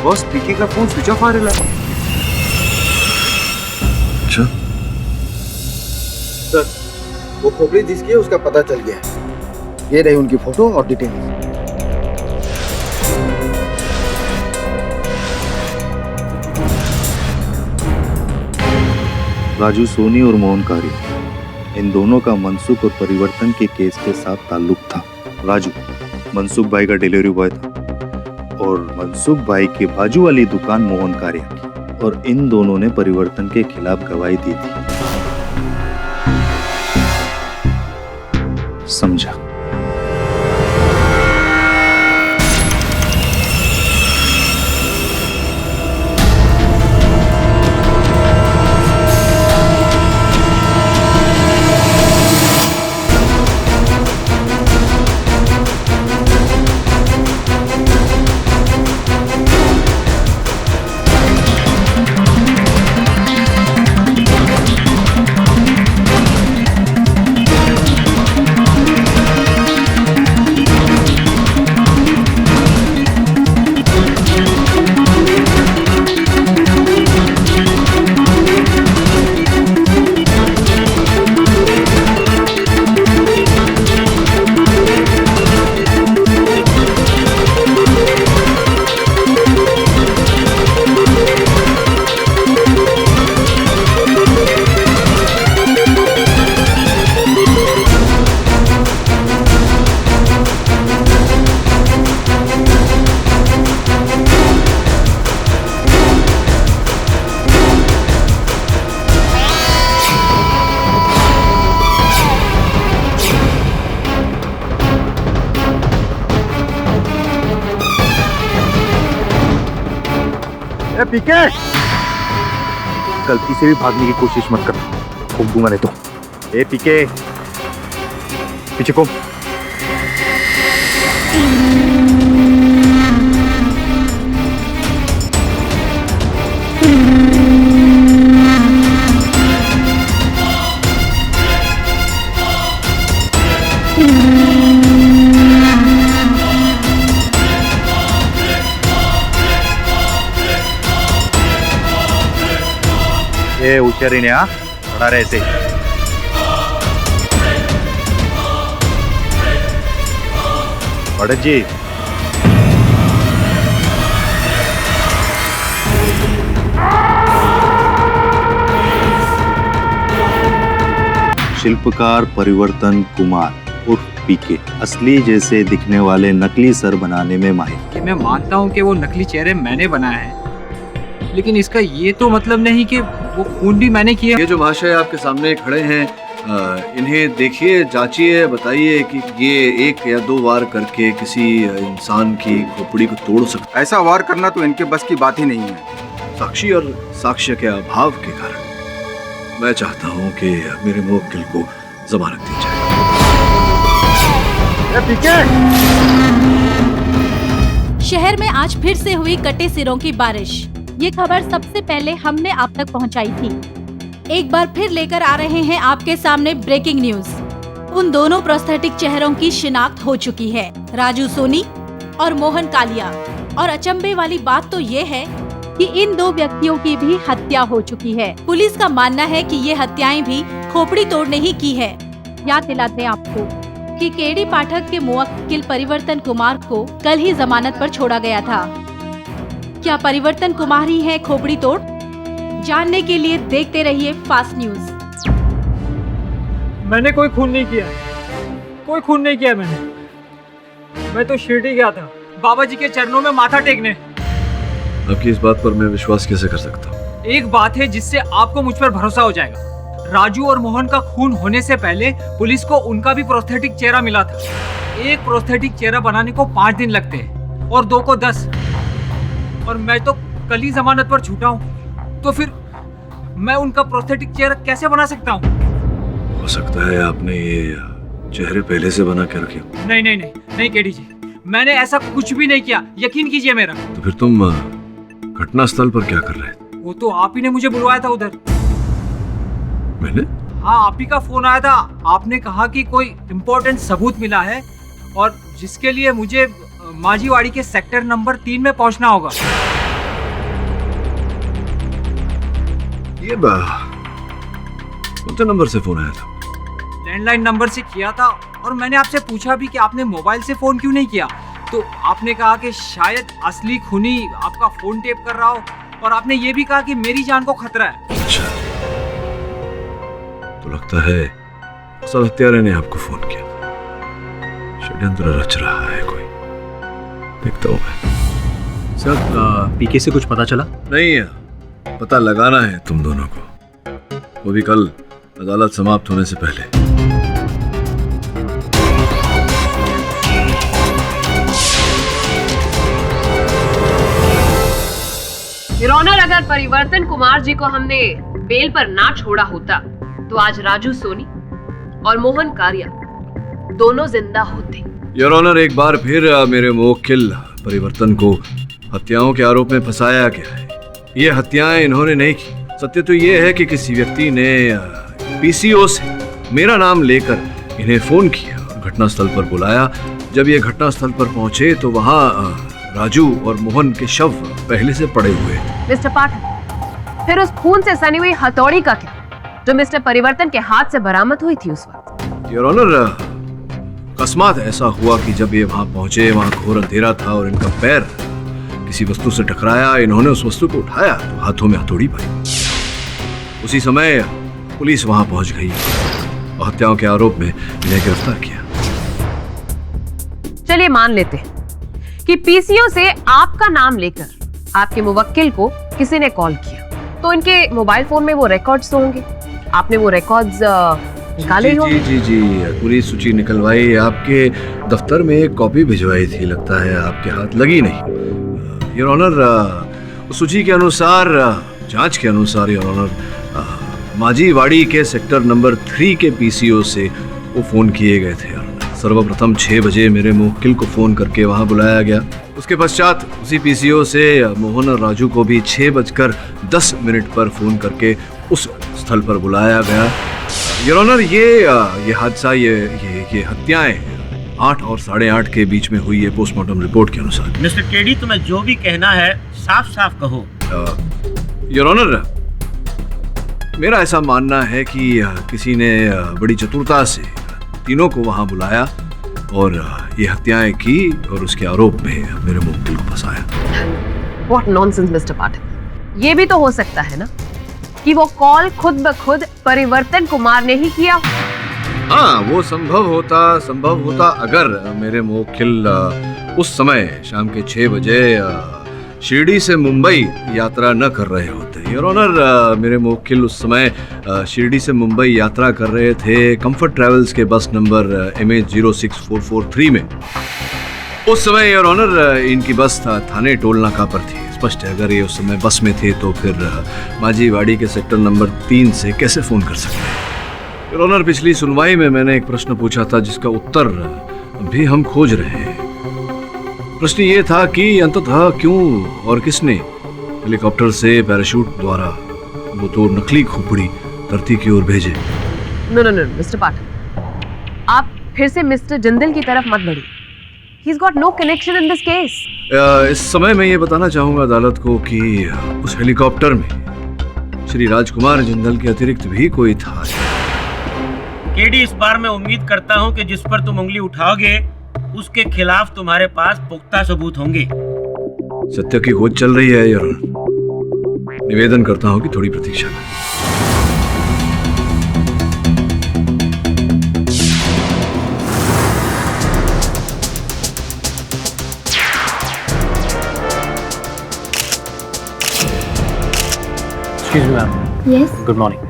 बॉस पीके का फोन स्विच ऑफ आ रहा है। अच्छा, सर वो खोपड़ी जिसकी है उसका पता चल गया है। ये रही उनकी फोटो और डिटेल। राजू सोनी और मोहन कारी, इन दोनों का मनसुख और परिवर्तन के केस के साथ ताल्लुक था। राजू मनसुख भाई का डिलीवरी बॉय था और मनसुख भाई के बाजू वाली दुकान मोहन कारी की, और इन दोनों ने परिवर्तन के खिलाफ गवाही दी थी। समझा? पीके, गलती से भी भागने की कोशिश मत करना, घूम दूंगा नहीं तो। ए पीके, पीछे को। ए होशियारी ने, खड़ा रहे ऐसे। भड़क जी, शिल्पकार परिवर्तन कुमार उर्फ पीके असली जैसे दिखने वाले नकली सर बनाने में माहिर। मैं मानता हूँ कि वो नकली चेहरे मैंने बनाए हैं, लेकिन इसका ये तो मतलब नहीं कि वो खून भी मैंने किया। ये जो महाशय आपके सामने खड़े हैं, इन्हें देखिए, जांचिए, बताइए कि ये एक या दो वार करके किसी इंसान की खोपड़ी को तोड़ सकता। ऐसा वार करना तो इनके बस की बात ही नहीं है। साक्षी और साक्ष्य के अभाव के कारण मैं चाहता हूँ कि मेरे मुवक्किल को जमानत दी जाए। शहर में आज फिर से हुई कटे सिरों की बारिश। ये खबर सबसे पहले हमने आप तक पहुंचाई थी। एक बार फिर लेकर आ रहे हैं आपके सामने ब्रेकिंग न्यूज। उन दोनों प्रोस्थेटिक चेहरों की शिनाख्त हो चुकी है, राजू सोनी और मोहन कालिया। और अचंभे वाली बात तो ये है कि इन दो व्यक्तियों की भी हत्या हो चुकी है। पुलिस का मानना है कि ये हत्याएं भी खोपड़ी तोड़ने ही की है। याद दिलाते हैं आपको कि केडी पाठक के मुवक्किल परिवर्तन कुमार को कल ही जमानत पर छोड़ा गया था। क्या परिवर्तन कुमार ही है खोपड़ी तोड़? जानने के लिए देखते रहिए फास्ट न्यूज। मैंने कोई खून नहीं किया, कोई खून नहीं किया मैंने। मैं तो शिरडी गया था बाबा जी के चरणों में माथा टेकने। आपकी इस बात पर मैं विश्वास कैसे कर सकता हूँ? एक बात है जिससे आपको मुझ पर भरोसा हो जाएगा। राजू और मोहन का खून होने से पहले पुलिस को उनका भी प्रोस्थेटिक चेहरा मिला था। एक प्रोस्थेटिक चेहरा बनाने को 5 दिन लगते हैं और 2 को 10। और मैं तो कल ही जमानत पर छूटा हूँ, तो फिर मैं उनका प्रोस्थेटिक चेहरा कैसे बना सकता हूँ? हो सकता है आपने ये चेहरे पहले से बना के रखे। नहीं नहीं नहीं नहीं केडी जी, मैंने ऐसा कुछ भी नहीं किया, यकीन कीजिए मेरा। तो फिर तुम घटना स्थल पर क्या कर रहे थे? वो तो आप ही ने मुझे बुलवाया था उधर। मैंने? हाँ, आप ही का फोन आया था। आपने कहा कि कोई इम्पोर्टेंट सबूत मिला है और जिसके लिए मुझे माजीवाड़ी के सेक्टर नंबर 3 में पहुंचना होगा। ये कौन से नंबर से फोन आया था? लैंडलाइन नंबर से किया था और मैंने आपसे पूछा भी कि आपने मोबाइल से फोन क्यों नहीं किया, तो आपने कहा कि शायद असली खूनी आपका फोन टेप कर रहा हो, और आपने ये भी कहा कि मेरी जान को खतरा है। अच्छा, तो लगता है असल हत्यारे ने आपको फोन किया। षड्यंत्र रच रहा है कोई, देखता हूँ मैं। सर, पीके से कुछ पता चला? नहीं, पता लगाना है तुम दोनों को, वो भी कल अदालत समाप्त होने से पहले। योर ऑनर, अगर परिवर्तन कुमार जी को हमने बेल पर ना छोड़ा होता तो आज राजू सोनी और मोहन कारिया दोनों जिंदा होते। योर ऑनर, एक बार फिर मेरे मुवक्किल परिवर्तन को हत्याओं के आरोप में फंसाया गया है। ये हत्याएं इन्होंने नहीं की। सत्य तो ये है कि किसी व्यक्ति ने पीसीओ से मेरा नाम लेकर इन्हें फोन किया और घटनास्थल पर बुलाया। जब ये घटनास्थल पर पहुंचे तो वहां राजू और मोहन के शव पहले से पड़े हुए। मिस्टर पाठक, फिर उस खून से सनी हुई हथौड़ी का क्या, जो मिस्टर परिवर्तन के हाथ से बरामद हुई थी उस वक्त? योर ऑनर, अकस्मात ऐसा हुआ कि जब ये वहां पहुंचे, वहां घोर अंधेरा था और इनका पैर किसी वस्तु से टकराया। इन्होंने उस वस्तु को उठाया तो हाथों में हथौड़ी पाई। उसी समय पुलिस वहां पहुंच गई और हत्याओं के आरोप में इन्हें गिरफ्तार किया। चलिए मान लेते हैं कि पीसीओ से आपका नाम लेकर आपके मुवक्किल को किसी ने कॉल किया, तो इनके मोबाइल फोन में वो रिकॉर्ड्स होंगे। आपने वो रिकॉर्ड्स निकाले होंगे। जी, पूरी सूची निकलवाई, आपके दफ्तर में एक कॉपी भिजवाई थी, लगता है आपके हाथ लगी नहीं। योर ऑनर, उस सूची के अनुसार, जांच के अनुसार योर ऑनर, माजीवाड़ी के सेक्टर नंबर 3 के पीसीओ से वो फोन किए गए थे। सर्वप्रथम 6 बजे मेरे मुवक्किल को फोन करके वहां बुलाया गया। उसके पश्चात उसी पीसीओ से मोहन और राजू को भी 6:10 पर फोन करके उस स्थल पर बुलाया गया। योर ऑनर, ये हादसा, ये हत्याएं 8 और 8:30 के बीच में हुई है पोस्टमार्टम रिपोर्ट के अनुसार। मिस्टर केडी, तुम्हें जो भी कहना है साफ साफ कहो। योर ऑनर, मेरा ऐसा मानना है कि किसी ने बड़ी चतुरता से तीनों को वहां बुलाया और ये हत्याएं की और उसके आरोप में मेरे मुवक्किल को फंसाया। What nonsense, मिस्टर पाठक। ये भी तो हो सकता है ना कि वो कॉल खुद ब खुद परिवर्तन कुमार ने ही किया। हाँ, वो संभव होता अगर मेरे मुवक्किल उस समय शाम के 6 बजे शिरडी से मुंबई यात्रा न कर रहे होते। योर ऑनर, मेरे मुवक्किल उस समय शिरडी से मुंबई यात्रा कर रहे थे कंफर्ट ट्रेवल्स के बस नंबर MH06443 में। उस समय योर ऑनर, इनकी बस थाने टोल नाका पर थी। स्पष्ट है, अगर ये उस समय बस में थे तो फिर माजीवाड़ी के सेक्टर नंबर 3 से कैसे फोन कर सकते? योर ऑनर, पिछली सुनवाई में मैंने एक प्रश्न पूछा था जिसका उत्तर भी हम खोज रहे हैं। प्रश्न ये था कि अंततः क्यों और किसने हेलीकॉप्टर से पैराशूट द्वारा वो 2 नकली खोपड़ी धरती की ओर भेजे। नो मिस्टर पाठक, आप फिर से मिस्टर जिंदल की तरफ मत बढ़िए। He's got no connection in this case. इस समय मैं ये बताना चाहूंगा अदालत को कि उस हेलीकॉप्टर में श्री राजकुमार जिंदल के अतिरिक्त भी कोई था। केडी, इस बार मैं उम्मीद करता हूँ कि जिस पर तुम उंगली उठाओगे उसके खिलाफ तुम्हारे पास पुख्ता सबूत होंगे। सत्य की खोज चल रही है योर ऑनर। निवेदन करता हूँ कि थोड़ी प्रतीक्षा करें। Excuse me ma'am. Yes. Good morning.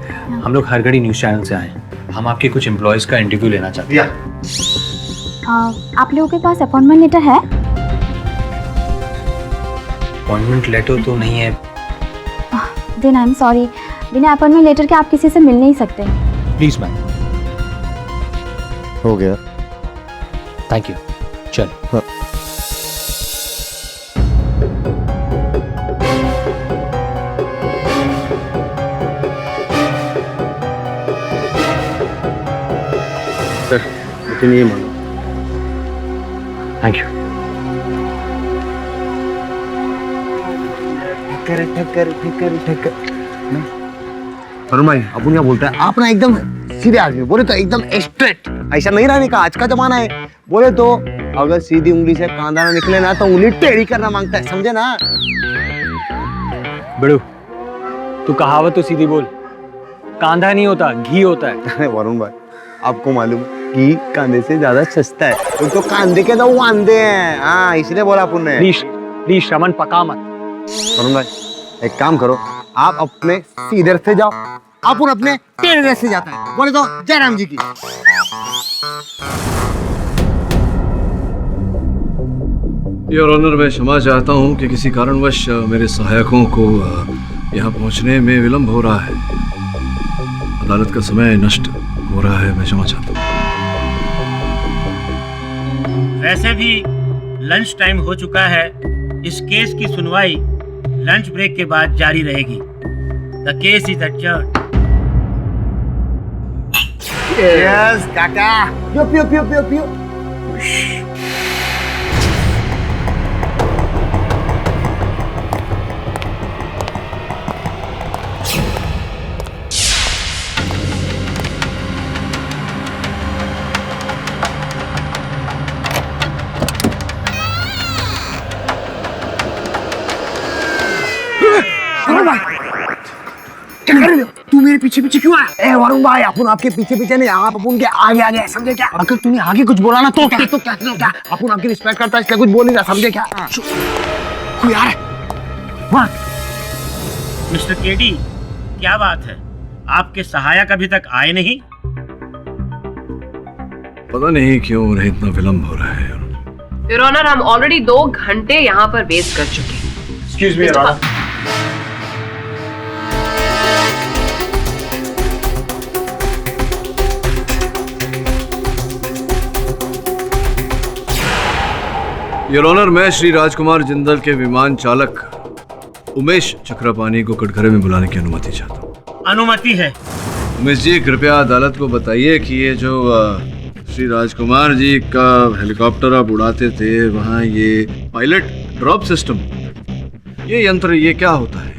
हम लोग हरगढ़ी न्यूज चैनल से आए हैं। हम आपके कुछ एम्प्लॉयज का इंटरव्यू लेना चाहते हैं। आप लोगों के पास अपॉइंटमेंट लेटर है? अपॉइंटमेंट लेटर तो नहीं है। देन आई एम सॉरी, बिना अपॉइंटमेंट लेटर के आप किसी से मिल नहीं सकते। Please ma'am. हो गया। Thank you. चल। सर, मुझे नहीं मालूम। Thank you. ठक्कर ठक्कर ठक्कर ठक्कर। अरुण भाई अपन क्या बोलते हैं, आप ना एकदम सीधे आदमी, बोले तो एकदम स्ट्रेट, ऐसा नहीं रहने का, आज का जमाना है। बोले तो अगर सीधी उंगली से कांदा ना निकले ना तो उंगली टेढ़ी करना मांगता है, समझे ना? बड़ू तू कहावत तो सीधी बोल, कांधा नहीं होता घी होता है। वरुण भाई आपको मालूम कि कांदे से ज्यादा सस्ता है, वो तो कांदे के दो वांदे हैं। हाँ इसलिए बोला अपन ने। प्लीज श्रमण पका मत। वरुण भाई एक काम करो, आप अपने सीधे से जाओ, अपन अपने टेढ़े से जाता है। बोले तो जयराम जी की। योर ऑनर, मैं क्षमा चाहता हूँ कि किसी कारणवश मेरे सहायकों को यहाँ पहुँचने में विलंब हो रहा है। अदालत का समय नष्ट हो रहा है, मैं क्षमा चाहता हूँ। वैसे भी लंच टाइम हो चुका है। इस केस की सुनवाई लंच ब्रेक के बाद जारी रहेगी। The case is adjourned. Yes काका, पियो पियो पियो पियो पियो। क्या कर रहे हो? तू मेरे पीछे पीछे क्यों आया? ए वरुण भाई अपन आपके पीछे पीछे नहीं, आप अपन के आगे आगे, समझे क्या? अगर तूने आगे कुछ बोला ना तो क्या अपन आपकी रिस्पेक्ट करता है, इसलिए कुछ बोल नहीं रहा, समझे क्या? कोई आ रहा है वहाँ। मिस्टर केडी, क्या बात है, आपके सहायक अभी तक आए नहीं? पता नहीं क्यों उन्हें इतना विलंब हो रहा है। योर ऑनर, हम ऑलरेडी 2 घंटे यहाँ पर वेस्ट कर चुके हैं। Excuse me your honour. Your honour, मैं श्री राजकुमार जिंदल के विमान चालक उमेश चक्रपाणी को कटघरे में बुलाने की अनुमति चाहता हूँ। अनुमति है। उमेश जी, कृपया अदालत को बताइए कि ये जो श्री राजकुमार जी का हेलीकॉप्टर आप उड़ाते थे, वहाँ ये पायलट ड्रॉप सिस्टम, ये यंत्र, ये क्या होता है?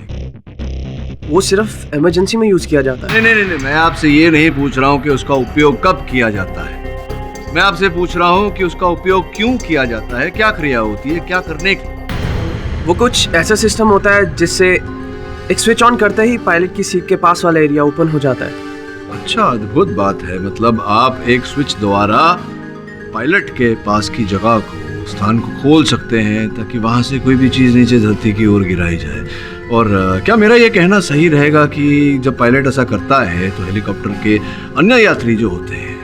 वो सिर्फ इमरजेंसी में यूज किया जाता है। नहीं, मैं आपसे ये नहीं पूछ रहा हूँ कि उसका उपयोग कब किया जाता है। मैं आपसे पूछ रहा हूँ कि उसका उपयोग क्यों किया जाता है, क्या क्रिया होती है, क्या करने की? वो कुछ ऐसा सिस्टम होता है जिससे एक स्विच ऑन करते ही पायलट की सीट के पास वाला एरिया ओपन हो जाता है। अच्छा, अद्भुत बात है। मतलब आप एक स्विच द्वारा पायलट के पास की जगह को, स्थान को खोल सकते हैं ताकि वहां से कोई भी चीज नीचे धरती की ओर गिराई जाए। और क्या मेरा ये कहना सही रहेगा कि जब पायलट ऐसा करता है तो हेलीकॉप्टर के अन्य यात्री जो होते हैं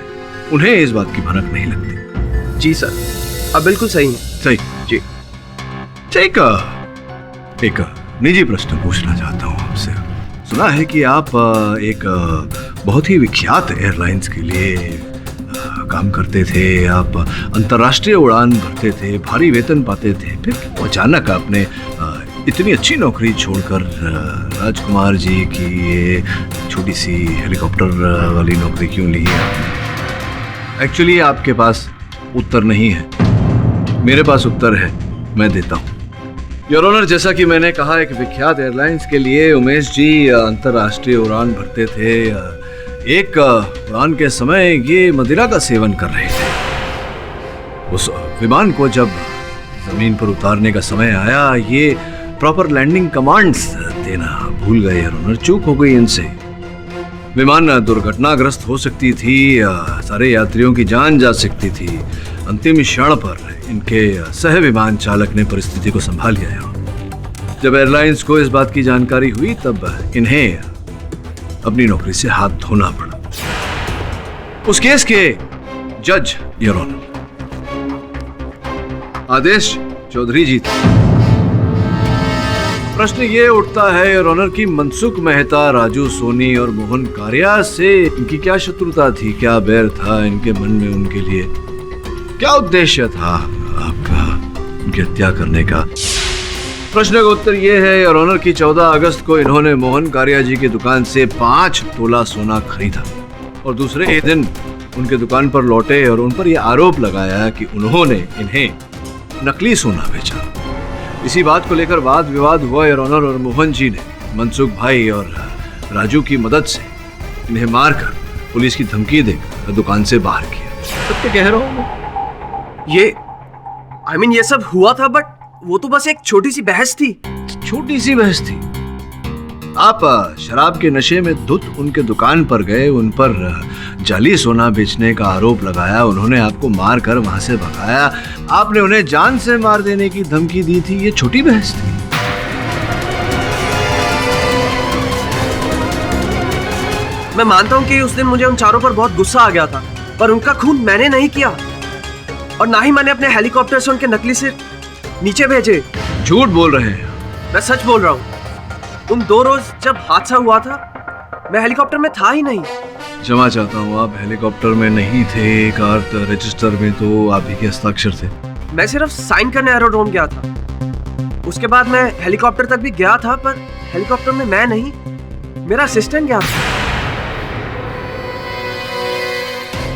उन्हें इस बात की भनक नहीं लगती? जी सर, अब बिल्कुल सही है। सही जी। एक निजी प्रश्न पूछना चाहता हूँ आपसे। सुना है कि आप एक बहुत ही विख्यात एयरलाइंस के लिए काम करते थे, आप अंतर्राष्ट्रीय उड़ान भरते थे, भारी वेतन पाते थे, फिर अचानक आपने इतनी अच्छी नौकरी छोड़कर राजकुमार जी की ये छोटी सी हेलीकॉप्टर वाली नौकरी क्यों ली है? एक्चुअली आपके पास उत्तर नहीं है, मेरे पास उत्तर है, मैं देता हूँ। योर ऑनर, जैसा कि मैंने कहा, एक विख्यात एयरलाइंस के लिए उमेश जी अंतर्राष्ट्रीय उड़ान भरते थे। एक उड़ान के समय ये मदिरा का सेवन कर रहे थे। उस विमान को जब जमीन पर उतारने का समय आया, ये प्रॉपर लैंडिंग कमांड्स देना भूल गए योर ऑनर, चूक हो गई इनसे। विमान दुर्घटनाग्रस्त हो सकती थी, सारे यात्रियों की जान जा सकती थी। अंतिम क्षण पर इनके सह विमान चालक ने परिस्थिति को संभाल लिया। जब एयरलाइंस को इस बात की जानकारी हुई तब इन्हें अपनी नौकरी से हाथ धोना पड़ा। उस केस के जज योर ऑनर आदेश चौधरी जी थे। प्रश्न ये उठता है योर ऑनर कि मनसुख मेहता, राजू सोनी और मोहन कारिया से इनकी क्या शत्रुता थी, क्या बैर था इनके मन में उनके लिए, क्या उद्देश्य था आपका उनकी हत्या करने का? प्रश्न का उत्तर ये है योर ऑनर कि 14 अगस्त को इन्होंने मोहन कारिया जी की दुकान से 5 तोला सोना खरीदा और दूसरे ही दिन उनके दुकान पर लौटे और उन पर यह आरोप लगाया कि उन्होंने इन्हें नकली सोना बेचा। इसी बात को लेकर वाद विवाद हुआ योर ऑनर और मोहन जी ने मनसुख भाई और राजू की मदद से इन्हें मारकर पुलिस की धमकी देकर दुकान से बाहर किया। सत्य कह रहा हूं मैं। ये सब हुआ था, बट वो तो बस एक छोटी सी बहस थी। छोटी सी बहस थी। आप शराब के नशे में धुत उनके दुकान पर गए, उन पर जाली सोना बेचने का आरोप लगाया, उन्होंने आपको मार कर वहां से भगाया, आपने उन्हें जान से मार देने की धमकी दी थी। ये छोटी बहस थी। मैं मानता हूँ कि उस दिन मुझे उन चारों पर बहुत गुस्सा आ गया था, पर उनका खून मैंने नहीं किया और ना ही मैंने अपने हेलीकॉप्टर से उनके नकली सिर नीचे भेजे। झूठ बोल रहे हैं। मैं सच बोल रहा हूँ। उन 2 रोज जब हादसा हुआ था, मैं हेलीकॉप्टर में था ही नहीं। क्षमा चाहता हूँ, आप हेलीकॉप्टर में नहीं थे, कार रजिस्टर में तो आप ही के हस्ताक्षर थे। मैं सिर्फ साइन करने एरोड्रोम गया था। उसके बाद मैं हेलीकॉप्टर तक भी गया था, पर हेलीकॉप्टर में मैं नहीं, मेरा असिस्टेंट गया था।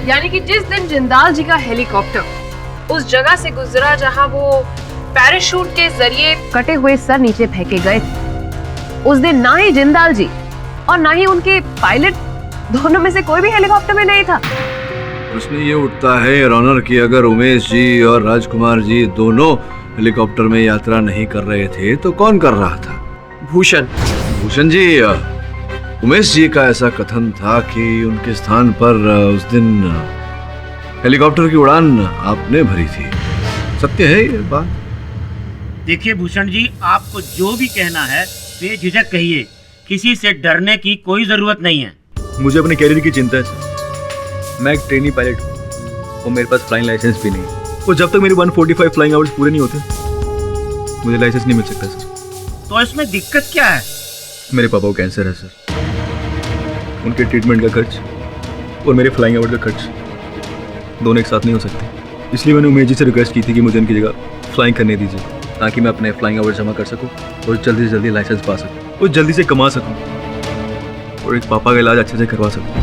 यानी कि जिस दिन जिंदाल जी का हेलीकॉप्टर उस जगह से गुजरा जहां वो पैराशूट के जरिए कटे हुए सर नीचे फेंके गए, उस दिन ना ही जिंदाल जी और ना ही उनके पायलट, दोनों में से कोई भी हेलीकॉप्टर में नहीं था। प्रश्न ये उठता है योर ऑनर कि अगर उमेश जी और राजकुमार जी दोनों हेलीकॉप्टर में यात्रा नहीं कर रहे थे तो कौन कर रहा था? भूषण। भूषण जी, उमेश जी का ऐसा कथन था कि उनके स्थान पर उस दिन हेलीकॉप्टर की उड़ान आपने भरी थी। सत्य है ये बात? देखिए भूषण जी, आपको जो भी कहना है बेझिझक कहिए, किसी से डरने की कोई जरूरत नहीं है। मुझे अपने कैरियर की चिंता है सर। मैं एक ट्रेनी पायलट हूँ और मेरे पास फ्लाइंग लाइसेंस भी नहीं, और जब तक मेरे 145 फ्लाइंग आवर्स पूरे नहीं होते मुझे लाइसेंस नहीं मिल सकता सर। तो इसमें दिक्कत क्या है? मेरे पापा को कैंसर है सर। उनके ट्रीटमेंट का खर्च और मेरे फ्लाइंग आवर का खर्च दोनों एक साथ नहीं हो सकते। इसलिए मैंने उमेश जी से रिक्वेस्ट की थी कि मुझे उनकी जगह फ्लाइंग करने दीजिए, ताकि मैं अपने फ्लाइंग आवर जमा कर सकूं और जल्दी से जल्दी लाइसेंस पा सकूं और जल्दी से कमा सकूं और एक पापा का इलाज अच्छे से करवा सकूं।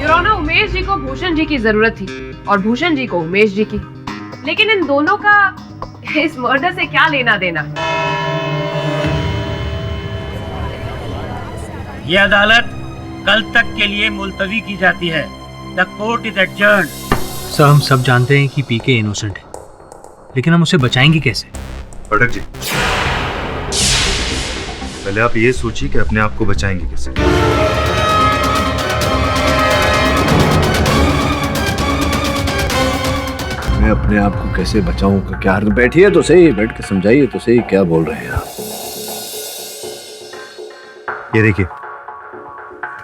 योर ऑनर, उमेश जी को भूषण जी की जरूरत थी और भूषण जी को उमेश जी की, लेकिन इन दोनों का इस मर्डर से क्या लेना देना? ये अदालत कल तक के लिए मुलतवी की जाती है। The court is adjourned. Sir, हम सब जानते हैं कि पीके इनोसेंट है, लेकिन हम उसे बचाएंगे कैसे? पाठक जी, पहले आप ये सोचिए कि अपने आप को बचाएंगे कैसे। मैं अपने आप को कैसे बचाऊं का क्या? बैठिए तो सही, बैठ के समझाइए तो सही, क्या बोल रहे हैं आप? ये देखिए,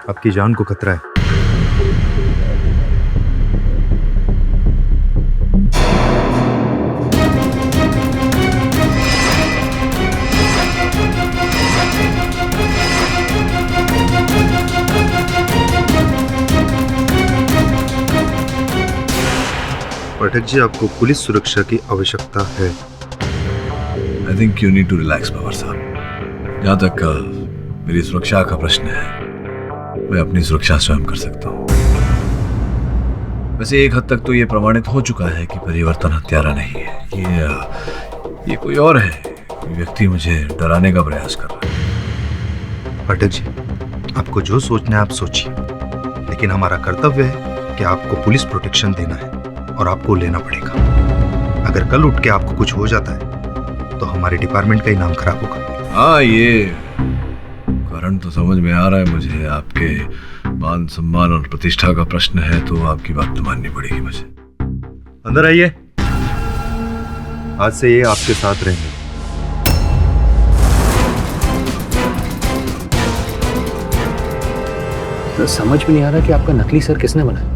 आपकी जान को खतरा है। पाठक जी, आपको पुलिस सुरक्षा की आवश्यकता है। I think you need to relax Pawar साहब। जहाँ तक मेरी सुरक्षा का प्रश्न है, मैं अपनी सुरक्षा स्वयं कर सकता हूँ। वैसे एक हद तक तो ये प्रमाणित हो चुका है कि परिवर्तन हत्यारा नहीं है। ये कोई और है। कोई व्यक्ति मुझे डराने का प्रयास कर रहा है। पाठक जी, आपको जो सोचना है आप सोचिए, लेकिन हमारा कर्तव्य है कि आपको पुलिस प्रोटेक्शन देना है और आपको लेना पड़ेगा। अगर कल उठ के आपको कुछ हो जाता है तो हमारे डिपार्टमेंट का ही नाम खराब होगा। हाँ, ये कारण तो समझ में आ रहा है मुझे। आपके मान सम्मान और प्रतिष्ठा का प्रश्न है तो आपकी बात तो माननी पड़ेगी मुझे। अंदर आइए। आज से ये आपके साथ रहेंगे। तो समझ में नहीं आ रहा कि आपका नकली सर किसने बनाया।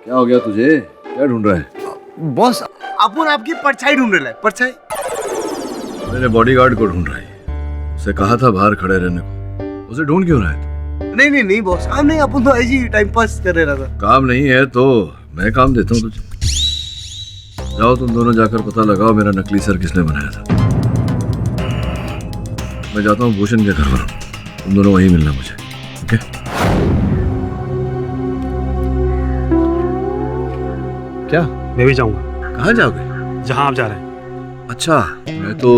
क्या हो गया तुझे? क्या ढूंढ रहा है? बॉस, अपन आपकी परछाई ढूंढ रहा है। परछाई? मेरे बॉडीगार्ड को ढूंढ रहा है। उसे कहा था बाहर खड़े रहने को। उसे ढूंढ क्यों रहा है? नहीं बॉस, काम नहीं, अपन तो ऐसे ही टाइम पास कर रहा था। काम नहीं है तो मैं काम देता हूँ तुझे। जाओ तुम दोनों जाकर पता लगाओ मेरा नकली सर किसने बनाया था। मैं जाता हूँ भूषण के घर पर, तुम दोनों वहीं मिलना मुझे। ओके? क्या? मैं भी जाऊंगा। कहाँ जाओगे? जहां आप जा रहे हैं। अच्छा, मैं तो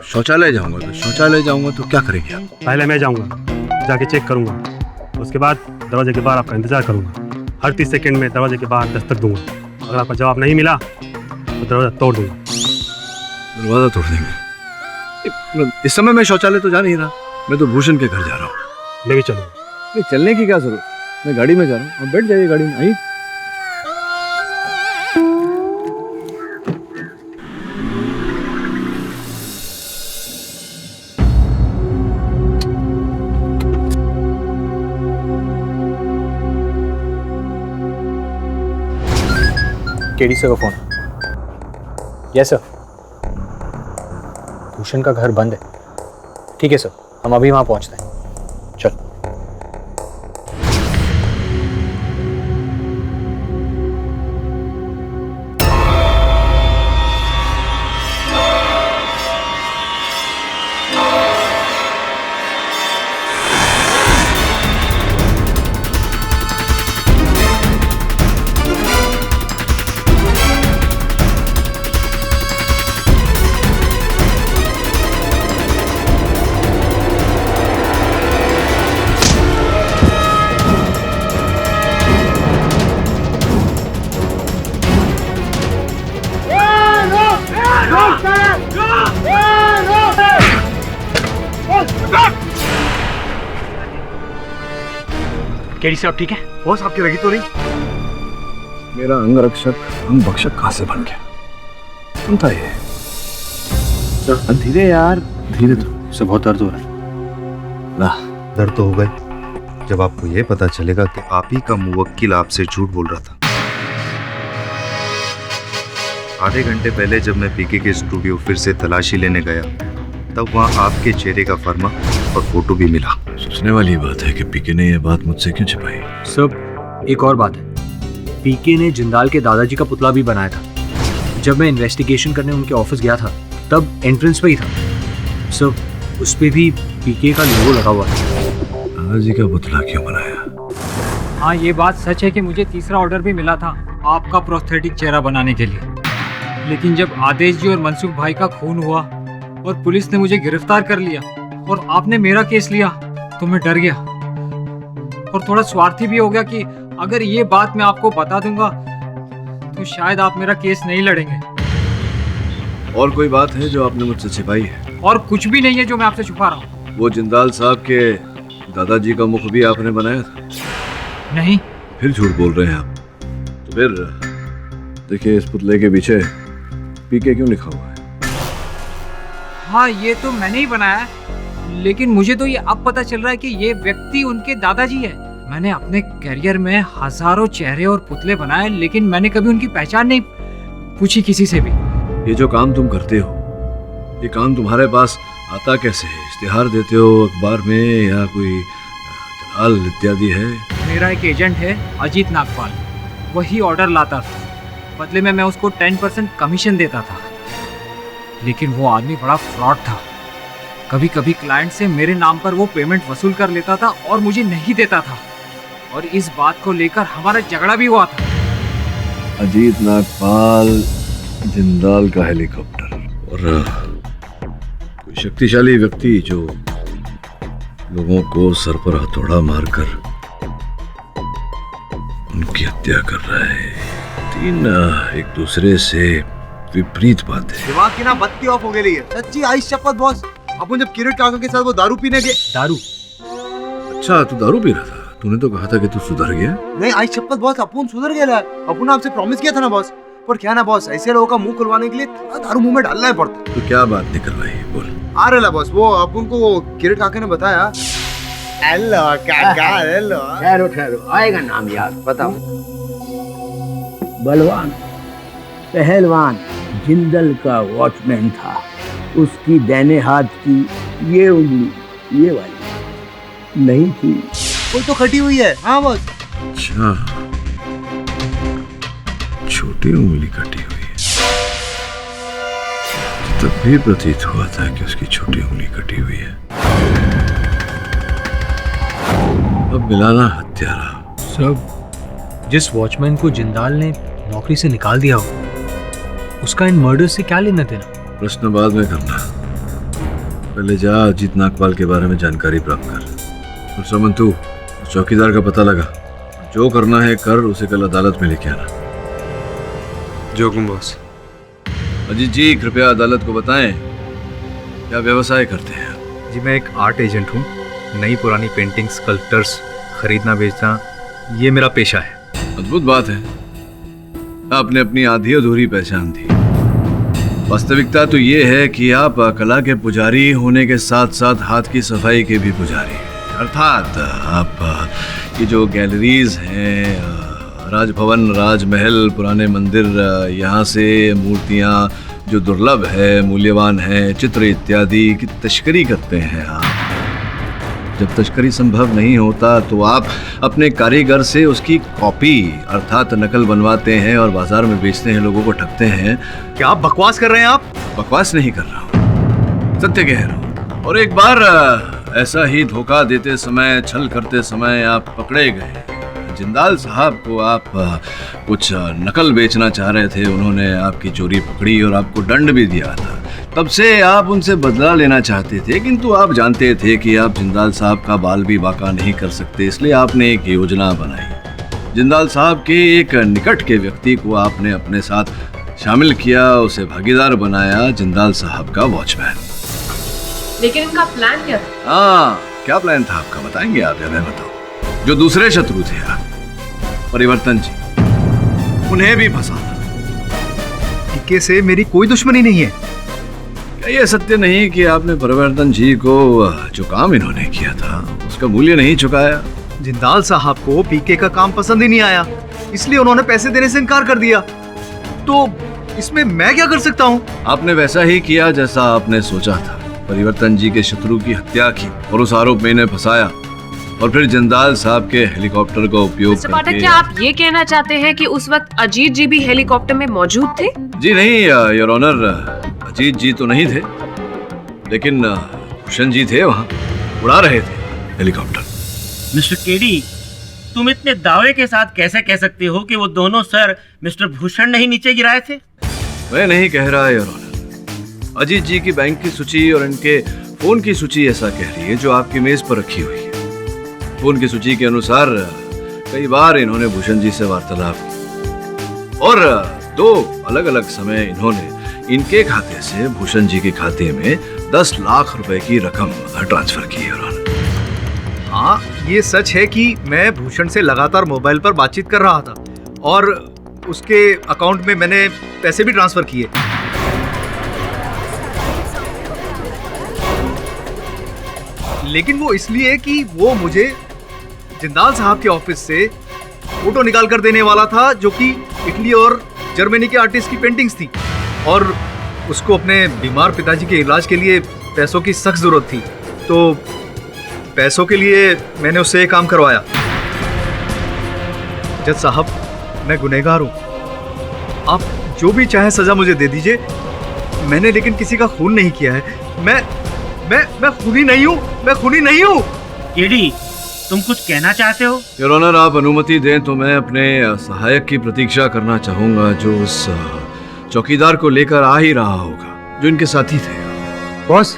शौचालय जाऊंगा। तो शौचालय जाऊंगा तो क्या करेंगे आप? पहले मैं जाऊंगा, जाके चेक करूंगा, उसके बाद दरवाजे के बाहर आपका इंतजार करूंगा। हर 30 सेकंड में दरवाजे के बाहर दस्तक दूंगा। अगर आपका जवाब नहीं मिला तो दरवाजा तोड़ दूंगा। दरवाजा तोड़ देंगे? इस समय मैं शौचालय तो जा नहीं रहा, मैं तो भूषण के घर जा रहा हूँ। मैं भी चलूंगा। नहीं, चलने की क्या जरूरत, मैं गाड़ी में जा रहा हूँ, आप बैठ जाइए गाड़ी में। आइए। केडी सर का फोन। Yes sir. भूषण का घर बंद है। ठीक है सर, हम अभी वहां पहुंचते हैं। चल। केडी साहब ठीक है? बॉस आपकी लगी तो नहीं? मेरा अंगरक्षक अंग भक्षक कहाँ से बन गया? कौन था ये? धीरे यार, धीरे। तो सब बहुत दर्द हो रहा है। ना दर्द तो होगा ही जब आपको ये पता चलेगा कि आप ही का मुवक्किल आपसे झूठ बोल रहा था। आधे घंटे पहले जब मैं पीके के स्टूडियो फिर से तलाशी लेने गया तब वहाँ आपके चेहरे का फर्मा और फोटो भी मिला। सोचने वाली बात है कि पीके ने यह बात मुझसे क्यों छिपाई? सब एक और बात है, पीके ने जिंदाल के दादाजी का पुतला भी बनाया था। जब मैं इन्वेस्टिगेशन करने उनके ऑफिस गया था तब एंट्रेंस पे ही था। सब उस पे भी पीके का लोगो लगा हुआ था। दादाजी का पुतला क्यों बनाया? हाँ, ये बात सच है कि मुझे तीसरा ऑर्डर भी मिला था आपका प्रोस्थेटिक चेहरा बनाने के लिए, लेकिन जब आदेश जी और मनसुख भाई का खून हुआ और पुलिस ने मुझे गिरफ्तार कर लिया और आपने मेरा केस लिया तो मैं डर गया और थोड़ा स्वार्थी भी हो गया कि अगर ये बात मैं आपको बता दूंगा तो शायद आप मेरा केस नहीं लड़ेंगे। और कोई बात है जो आपने मुझसे छिपाई है? और कुछ भी नहीं है जो मैं आपसे छुपा रहा हूँ। वो जिंदाल साहब के दादाजी का मुख भी आपने बनाया था? नहीं। फिर झूठ बोल रहे हैं आप। तो फिर देखिए, इस पुतले के पीछे पीके क्यों लिखा हुआ है? हाँ, ये तो मैंने ही बनाया है, लेकिन मुझे तो ये अब पता चल रहा है कि ये व्यक्ति उनके दादाजी है। मैंने अपने करियर में हजारों चेहरे और पुतले बनाए, लेकिन मैंने कभी उनकी पहचान नहीं पूछी किसी से भी। ये जो काम तुम करते हो, ये काम तुम्हारे पास आता कैसे है? इश्तिहार देते हो अखबार में या कोई दलाल इत्यादि है? मेरा एक एजेंट है अजीत नागपाल, वही ऑर्डर लाता था, बदले में मैं उसको 10% कमीशन देता था। लेकिन वो आदमी बड़ा फ्रॉड था। कभी कभी क्लाइंट से मेरे नाम पर वो पेमेंट वसूल कर लेता था और मुझे नहीं देता था, और इस बात को लेकर हमारा झगड़ा भी हुआ था। अजीत नागपाल, जिंदाल का हेलीकॉप्टर और कोई शक्तिशाली व्यक्ति जो लोगों को सर पर हथौड़ा मारकर उनकी हत्या कर रहा है। तीन एक दूसरे से विपरीत बातें। दिमाग की ना बत्ती ऑफ हो गई है। सच्ची आई शपथ बॉस, अपन जब किरीट काका के साथ वो दारू पीने गए। दारू? अच्छा, तू दारू पी रहा था? तूने तो कहा था कि तू सुधर गया। नहीं आई शपथ बॉस, अपन सुधर गया। अपन आपसे प्रॉमिस किया था ना बॉस। पर क्या ना बॉस, ऐसे लोगों का मुंह खुलवाने के लिए थोड़ा दारू मुंह में डालना ही पड़ता। तो क्या बात निकलवाई, बोल। आ रहा बॉस, वो अपन को वो किरीट काका ने बताया। हेलो काका, हेलो। ठहरो ठहरो, आएगा नाम याद, बताओ। बलवान पहलवान जिंदल का वॉचमैन था। उसकी दाहिने हाथ की ये उंगली, ये वाली नहीं थी। वो तो कटी हुई है। हाँ बॉस। अच्छा, छोटी उंगली कटी हुई है। तब भी प्रतीत हुआ था कि उसकी छोटी उंगली कटी हुई है। अब मिलाना हत्यारा। सब जिस वॉचमैन को जिंदाल ने नौकरी से निकाल दिया हो, उसका इन मर्डर से क्या लेना देना? प्रश्न बाद में करना, पहले जा अजीत नागपाल के बारे में जानकारी प्राप्त कर। और समंतु, चौकीदार का पता लगा, जो करना है कर, उसे कल अदालत में लेके आना। जो हुकुम बॉस। अजीत जी, कृपया अदालत को बताएं क्या व्यवसाय करते हैं? जी मैं एक आर्ट एजेंट हूँ। नई पुरानी पेंटिंग्स, स्कल्पचर्स खरीदना बेचना ये मेरा पेशा है। अद्भुत बात है, आपने अपनी आधी अधूरी पहचान दी। वास्तविकता तो ये है कि आप कला के पुजारी होने के साथ साथ हाथ की सफाई के भी पुजारी हैं। अर्थात आप ये जो गैलरीज हैं, राजभवन, राजमहल, पुराने मंदिर, यहाँ से मूर्तियाँ जो दुर्लभ है, मूल्यवान है, चित्र इत्यादि की तस्करी करते हैं आप। जब तस्करी संभव नहीं होता तो आप अपने कारीगर से उसकी कॉपी अर्थात नकल बनवाते हैं और बाजार में बेचते हैं, लोगों को ठगते हैं। क्या आप बकवास कर रहे हैं? आप बकवास नहीं कर रहा हूँ, सत्य कह रहा हूँ। और एक बार ऐसा ही धोखा देते समय, छल करते समय आप पकड़े गए। जिंदाल साहब को आप कुछ नकल बेचना चाह रहे थे, उन्होंने आपकी चोरी पकड़ी और आपको दंड भी दिया था। तब से आप उनसे बदला लेना चाहते थे, किंतु आप जानते थे कि आप जिंदाल साहब का बाल भी बाका नहीं कर सकते, इसलिए आपने एक योजना बनाई। जिंदाल साहब के एक निकट के व्यक्ति को आपने अपने साथ शामिल किया, उसे भागीदार बनाया, जिंदाल साहब का वॉचमैन। लेकिन इनका प्लान क्या था? हाँ, क्या प्लान था आपका, बताएंगे आप या मैं बताऊं? जो दूसरे शत्रु थे आप, परिवर्तन जी, उन्हें भी फंसाना। टीके से मेरी कोई दुश्मनी नहीं है। क्या ये सत्य नहीं कि आपने परिवर्तन जी को जो काम इन्होंने किया था उसका मूल्य नहीं चुकाया? जिंदाल साहब को पीके का काम पसंद ही नहीं आया, इसलिए उन्होंने पैसे देने से इनकार कर दिया। तो इसमें मैं क्या कर सकता हूँ? आपने वैसा ही किया जैसा आपने सोचा था। परिवर्तन जी के शत्रु की हत्या की और उस आरोप में इन्हें फंसाया, और फिर जिंदाल साहब के हेलीकॉप्टर का उपयोग मिस्टर पाठक, क्या आप ये कहना चाहते हैं कि उस वक्त अजीत जी भी हेलीकॉप्टर में मौजूद थे? जी नहीं योर ऑनर, अजीत जी तो नहीं थे, लेकिन भूषण जी थे, वहाँ उड़ा रहे थे हेलीकॉप्टर। मिस्टर केडी, तुम इतने दावे के साथ कैसे कह सकते हो कि वो दोनों सर मिस्टर भूषण ने ही नीचे गिराए थे? मैं नहीं कह रहा योर ऑनर, अजीत जी की बैंक की सूची और इनके फोन की सूची ऐसा कह रही है जो आपकी मेज पर रखी हुई है। फोन की सूची के अनुसार कई बार इन्होंने भूषण जी से वार्तालाप की और 2 अलग अलग समय इन्होंने इनके खाते से भूषण जी के खाते में 10 लाख रुपए की रकम ट्रांसफर की है। हाँ, ये सच है कि मैं भूषण से लगातार मोबाइल पर बातचीत कर रहा था और उसके अकाउंट में मैंने पैसे भी ट्रांसफर किए। लेकिन वो इसलिए कि वो मुझे जिंदाल साहब के ऑफिस से फोटो निकाल कर देने वाला था, जो कि इटली और जर्मनी के आर्टिस्ट की पेंटिंग्स थी, और उसको अपने बीमार पिताजी के इलाज के लिए पैसों की सख्त जरूरत थी। तो पैसों के लिए मैंने उससे ये काम करवाया। जज साहब, मैं गुनहगार हूँ, आप जो भी चाहे सजा मुझे दे दीजिए। मैंने लेकिन किसी का खून नहीं किया है। मैं खूनी नहीं हूँ, मैं खूनी नहीं हूँ। केडी, तुम कुछ कहना चाहते हो? योर ऑनर, आप अनुमति दें तो मैं अपने सहायक की प्रतीक्षा करना चाहूंगा, जो उस चौकीदार को लेकर आ ही रहा होगा, जो इनके साथी थे। बॉस,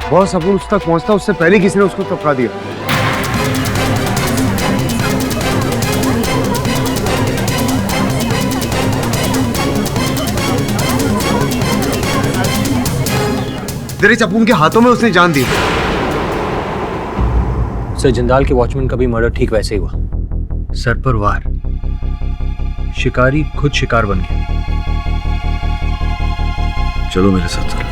बॉस, अपन उस तक पहुंचता उससे पहले किसी ने उसको टपका दिया। दरअसल उनके हाथों में उसने जान दी। सर, जिंदाल के वॉचमैन का भी मर्डर ठीक वैसे ही हुआ। सर पर वार, शिकारी खुद शिकार बन गया। चलो मेरे साथ चलो।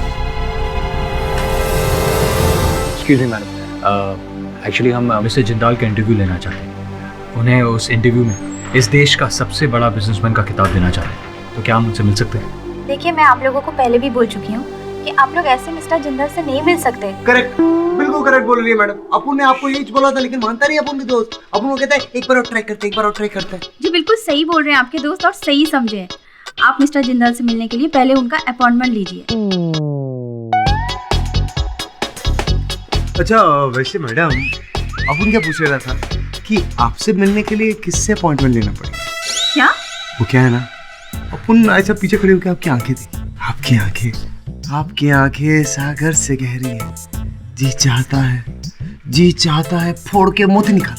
एक्सक्यूज मी मैडम, एक्चुअली हम मिस्टर जिंदाल का इंटरव्यू लेना चाहते हैं। उन्हें उस इंटरव्यू में इस देश का सबसे बड़ा बिजनेसमैन का खिताब देना चाहते हैं। तो क्या हम उनसे मिल सकते हैं? देखिए, मैं आप लोगों को पहले भी बोल चुकी हूँ कि आप लोग ऐसे मिस्टर जिंदाल से नहीं मिल सकते। करेक्ट, बिल्कुल करेक्ट बोल रही है मैडम। अपन ने आपको यही बोला था, लेकिन मानता नहीं अपन के दोस्त। अपन वो कहता है एक बार और ट्राई करते, एक बार और ट्राई करते हैं। जी बिल्कुल सही बोल रहे हैं आपके दोस्त, और सही समझे। आप मिस्टर जिंदाल से मिलने के लिए पहले उनका अपॉइंटमेंट लीजिए। अच्छा वैसे मैडम अपन क्या पूछ रहा था कि आपसे मिलने के लिए किससे अपॉइंटमेंट लेना पड़ेगा? क्या? वो क्या है ना, अपन ऐसा पीछे खड़े होकर आपकी आंखें थी, आपकी आंखें सागर से गहरी है, जी चाहता है फोड़ के मोती निकाल।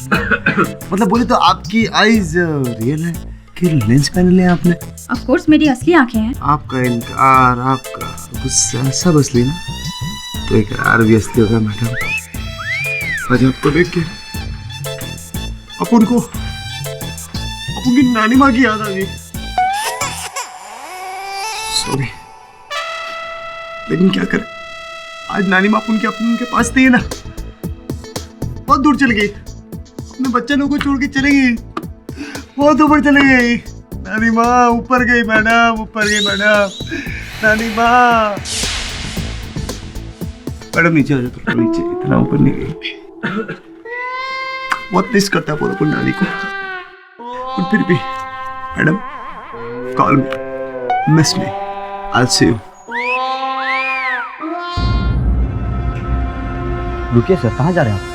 मतलब बोले तो आपकी आईज रियल है कि लेंस पहन लिया आपने? ऑफ कोर्स मेरी असली आंखें हैं। आपका इनकार, आपका गुस्सा सब असली ना, तो इकरार भी असली होगा मैडम। आज आपको देख के अपन की नानी माँ की याद आ गई। सॉरी, लेकिन क्या करें, आज नानी माँ अपन के पास थी ना, बहुत दूर चली गई, अपने बच्चों को छोड़ के चली गई, बहुत ऊपर चली गई। नानी माँ ऊपर गई मैडम, नानी माँ। मैडम नीचे आ जाओ, थोड़ा नीचे, इतना ऊपर नहीं गई। बहुत मिस करता है पूरा नानी को, और फिर भी madam call me, miss me, I see you. रुकिए सर, कहाँ जा रहे हैं आप?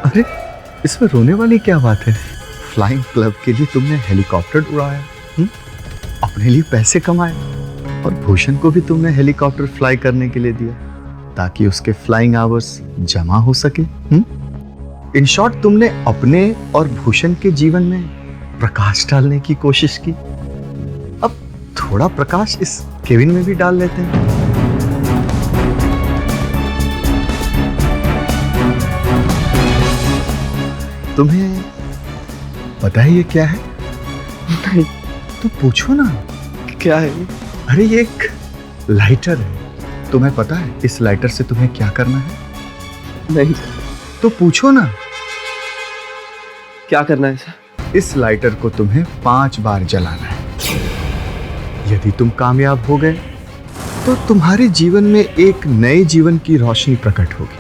अरे इसमें रोने वाली क्या बात है? फ्लाइंग क्लब के लिए तुमने हेलीकॉप्टर उड़ाया, अपने लिए पैसे कमाए, और भूषण को भी तुमने हेलीकॉप्टर फ्लाई करने के लिए दिया ताकि उसके फ्लाइंग आवर्स जमा हो सके। इन शॉर्ट तुमने अपने और भूषण के जीवन में प्रकाश डालने की कोशिश की। अब थोड़ा प्रकाश इस केविन में भी डाल लेते हैं। तुम्हें पता है ये क्या है? नहीं। तो पूछो ना, क्या है? अरे ये एक लाइटर है। तुम्हें पता है इस लाइटर से तुम्हें क्या करना है? नहीं। तो पूछो ना, क्या करना है सर? इस लाइटर को तुम्हें 5 बार जलाना है। यदि तुम कामयाब हो गए तो तुम्हारे जीवन में एक नए जीवन की रोशनी प्रकट होगी,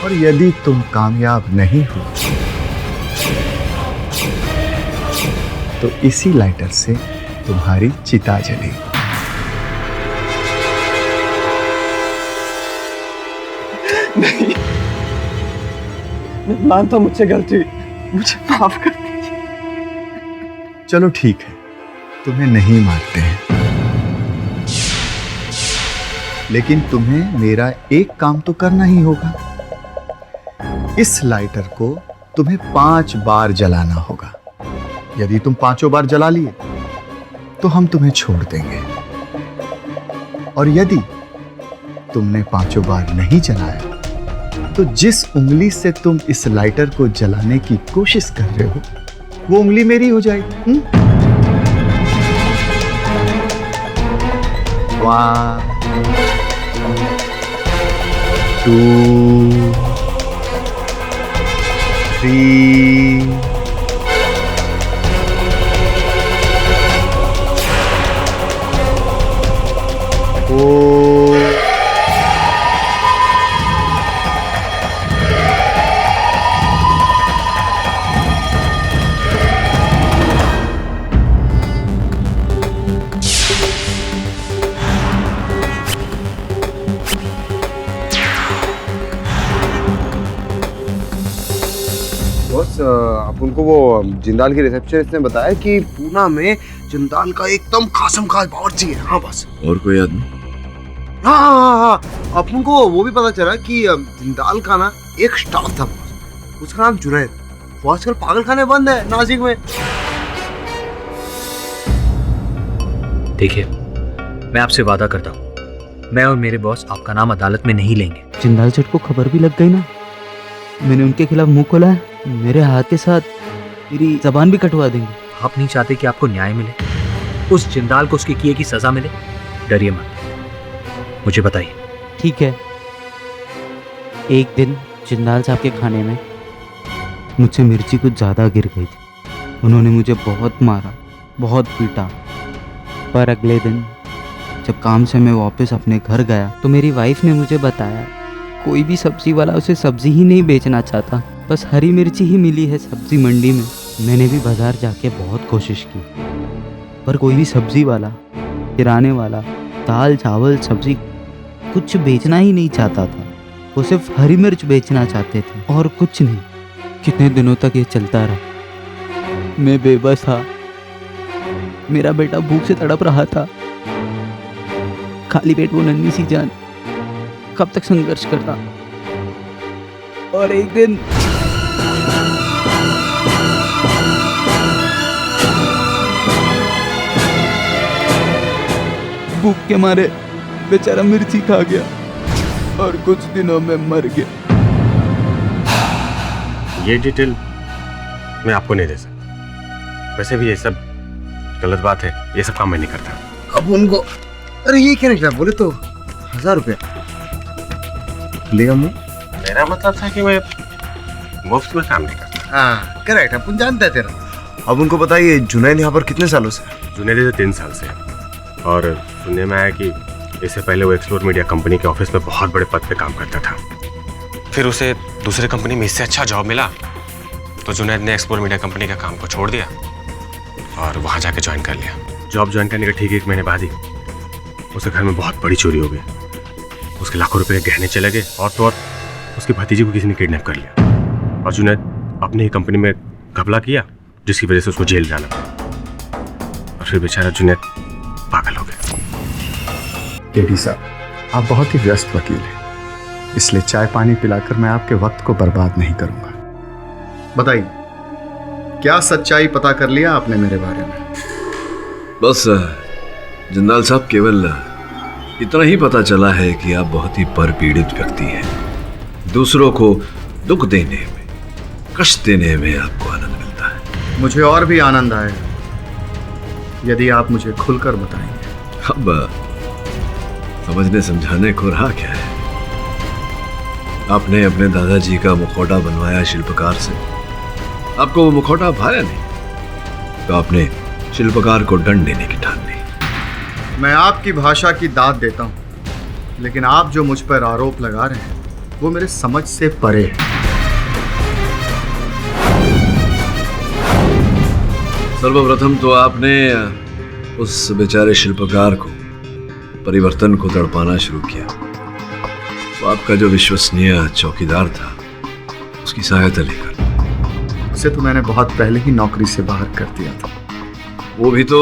और यदि तुम कामयाब नहीं हो तो इसी लाइटर से तुम्हारी चिता जलेगी। नहीं, मैं मानता हूं मुझसे गलती हुई, मुझे माफ कर दीजिए। चलो ठीक है, तुम्हें नहीं मारते हैं, लेकिन तुम्हें मेरा एक काम तो करना ही होगा। इस लाइटर को तुम्हें 5 बार जलाना होगा। यदि तुम 5 बार जला लिए तो हम तुम्हें छोड़ देंगे, और यदि तुमने 5 बार नहीं जलाया तो जिस उंगली से तुम इस लाइटर को जलाने की कोशिश कर रहे हो वो उंगली मेरी हो जाएगी। 1 2 3 4 अपन को वो जिंदाल की रिसेप्शनिस्ट ने बताया कि पूना में जिंदाल का एकदम खासम खास बावर्ची है। हाँ बस। और कोई आदमी? हाँ, अपन को वो भी पता चला कि जिंदाल का ना एक स्टाफ था, उसका नाम जुनैद। वो आजकल पागल खाने बंद है नासिक में। देखिए, मैं आपसे वादा करता हूँ, मैं और मेरे बॉस आपका नाम अदालत में नहीं लेंगे। जिंदाल सेठ को खबर भी लग गई ना, मैंने उनके खिलाफ मुंह खोला है, मेरे हाथ के साथ मेरी जबान भी कटवा देंगे। आप नहीं चाहते कि आपको न्याय मिले, उस जिंदाल को उसके किए की सजा मिले? डरिए मत, मुझे बताइए। ठीक है। एक दिन जिंदाल साहब के खाने में मुझसे मिर्ची कुछ ज़्यादा गिर गई थी। उन्होंने मुझे बहुत मारा, बहुत पीटा। पर अगले दिन जब काम से मैं वापस अपने घर गया तो मेरी वाइफ ने मुझे बताया कोई भी सब्जी वाला उसे सब्जी ही नहीं बेचना चाहता, बस हरी मिर्ची ही मिली है सब्जी मंडी में। मैंने भी बाजार जाके बहुत कोशिश की, पर कोई भी सब्जी वाला, किराने वाला दाल चावल सब्जी कुछ बेचना ही नहीं चाहता था। वो सिर्फ हरी मिर्च बेचना चाहते थे और कुछ नहीं। कितने दिनों तक ये चलता रहा। मैं बेबस था, मेरा बेटा भूख से तड़प रहा था। खाली पेट वो नन्ही सी जान कब तक संघर्ष करता। और एक दिन भूख के मारे बेचारा मिर्ची खा गया और कुछ दिनों में मर गया। ये डिटेल मैं आपको नहीं दे सकता। वैसे भी ये सब गलत बात है, ये सब काम मैं नहीं करता। अब उनको अरे ये क्या निकला, बोले तो 1000 रुपया लेगा मुँह। मेरा मतलब था कि मैं मुफ्त में काम नहीं करता। हाँ करेक्ट, अपन जानते हैं तेरा। अब उनको बताइए जुनैद यहाँ पर कितने सालों से? जुनैद 3 साल से, और सुनने में आया कि इससे पहले वो एक्सप्लोर मीडिया कंपनी के ऑफिस में बहुत बड़े पद पे काम करता था। फिर उसे दूसरे कंपनी में इससे अच्छा जॉब मिला तो जुनैद ने एक्सप्लोर मीडिया कंपनी का काम को छोड़ दिया और वहाँ जाके ज्वाइन कर लिया। जॉब ज्वाइन करने के ठीक 1 महीने बाद ही उसके घर में बहुत बड़ी चोरी हो गई। उसके लाखों रुपए के गहने चले गए और तो और उसकी भतीजी को किसी ने किडनैप कर लिया और जुनैद अपनी ही कंपनी में घपला किया, जिसकी वजह से उसको जेल जाना पड़ा। और फिर बेचारा जुनैद पागल हो गया। केडी साहब, आप बहुत ही व्यस्त वकील हैं, इसलिए चाय पानी पिलाकर मैं आपके वक्त को बर्बाद नहीं करूंगा। बताइए, क्या सच्चाई पता कर लिया आपने मेरे बारे में? बस जिंदाल साहब, केवल इतना ही पता चला है कि आप बहुत ही परपीड़ित व्यक्ति हैं। दूसरों को दुख देने में, कष्ट देने में आपको आनंद मिलता है। मुझे और भी आनंद आएगा यदि आप मुझे खुलकर बताएंगे। अब समझने समझाने को रहा क्या है? आपने अपने दादाजी का मुखौटा बनवाया शिल्पकार से, आपको वो मुखौटा भाया नहीं तो आपने शिल्पकार को दंड देने की ठान ली। मैं आपकी भाषा की दाद देता हूँ, लेकिन आप जो मुझ पर आरोप लगा रहे हैं वो मेरे समझ से परे है। सर्वप्रथम तो आपने उस बेचारे शिल्पकार को, परिवर्तन को तड़पाना शुरू किया। वो आपका जो विश्वसनीय चौकीदार था, उसकी सहायता लेकर। उसे तो मैंने बहुत पहले ही नौकरी से बाहर कर दिया था। वो भी तो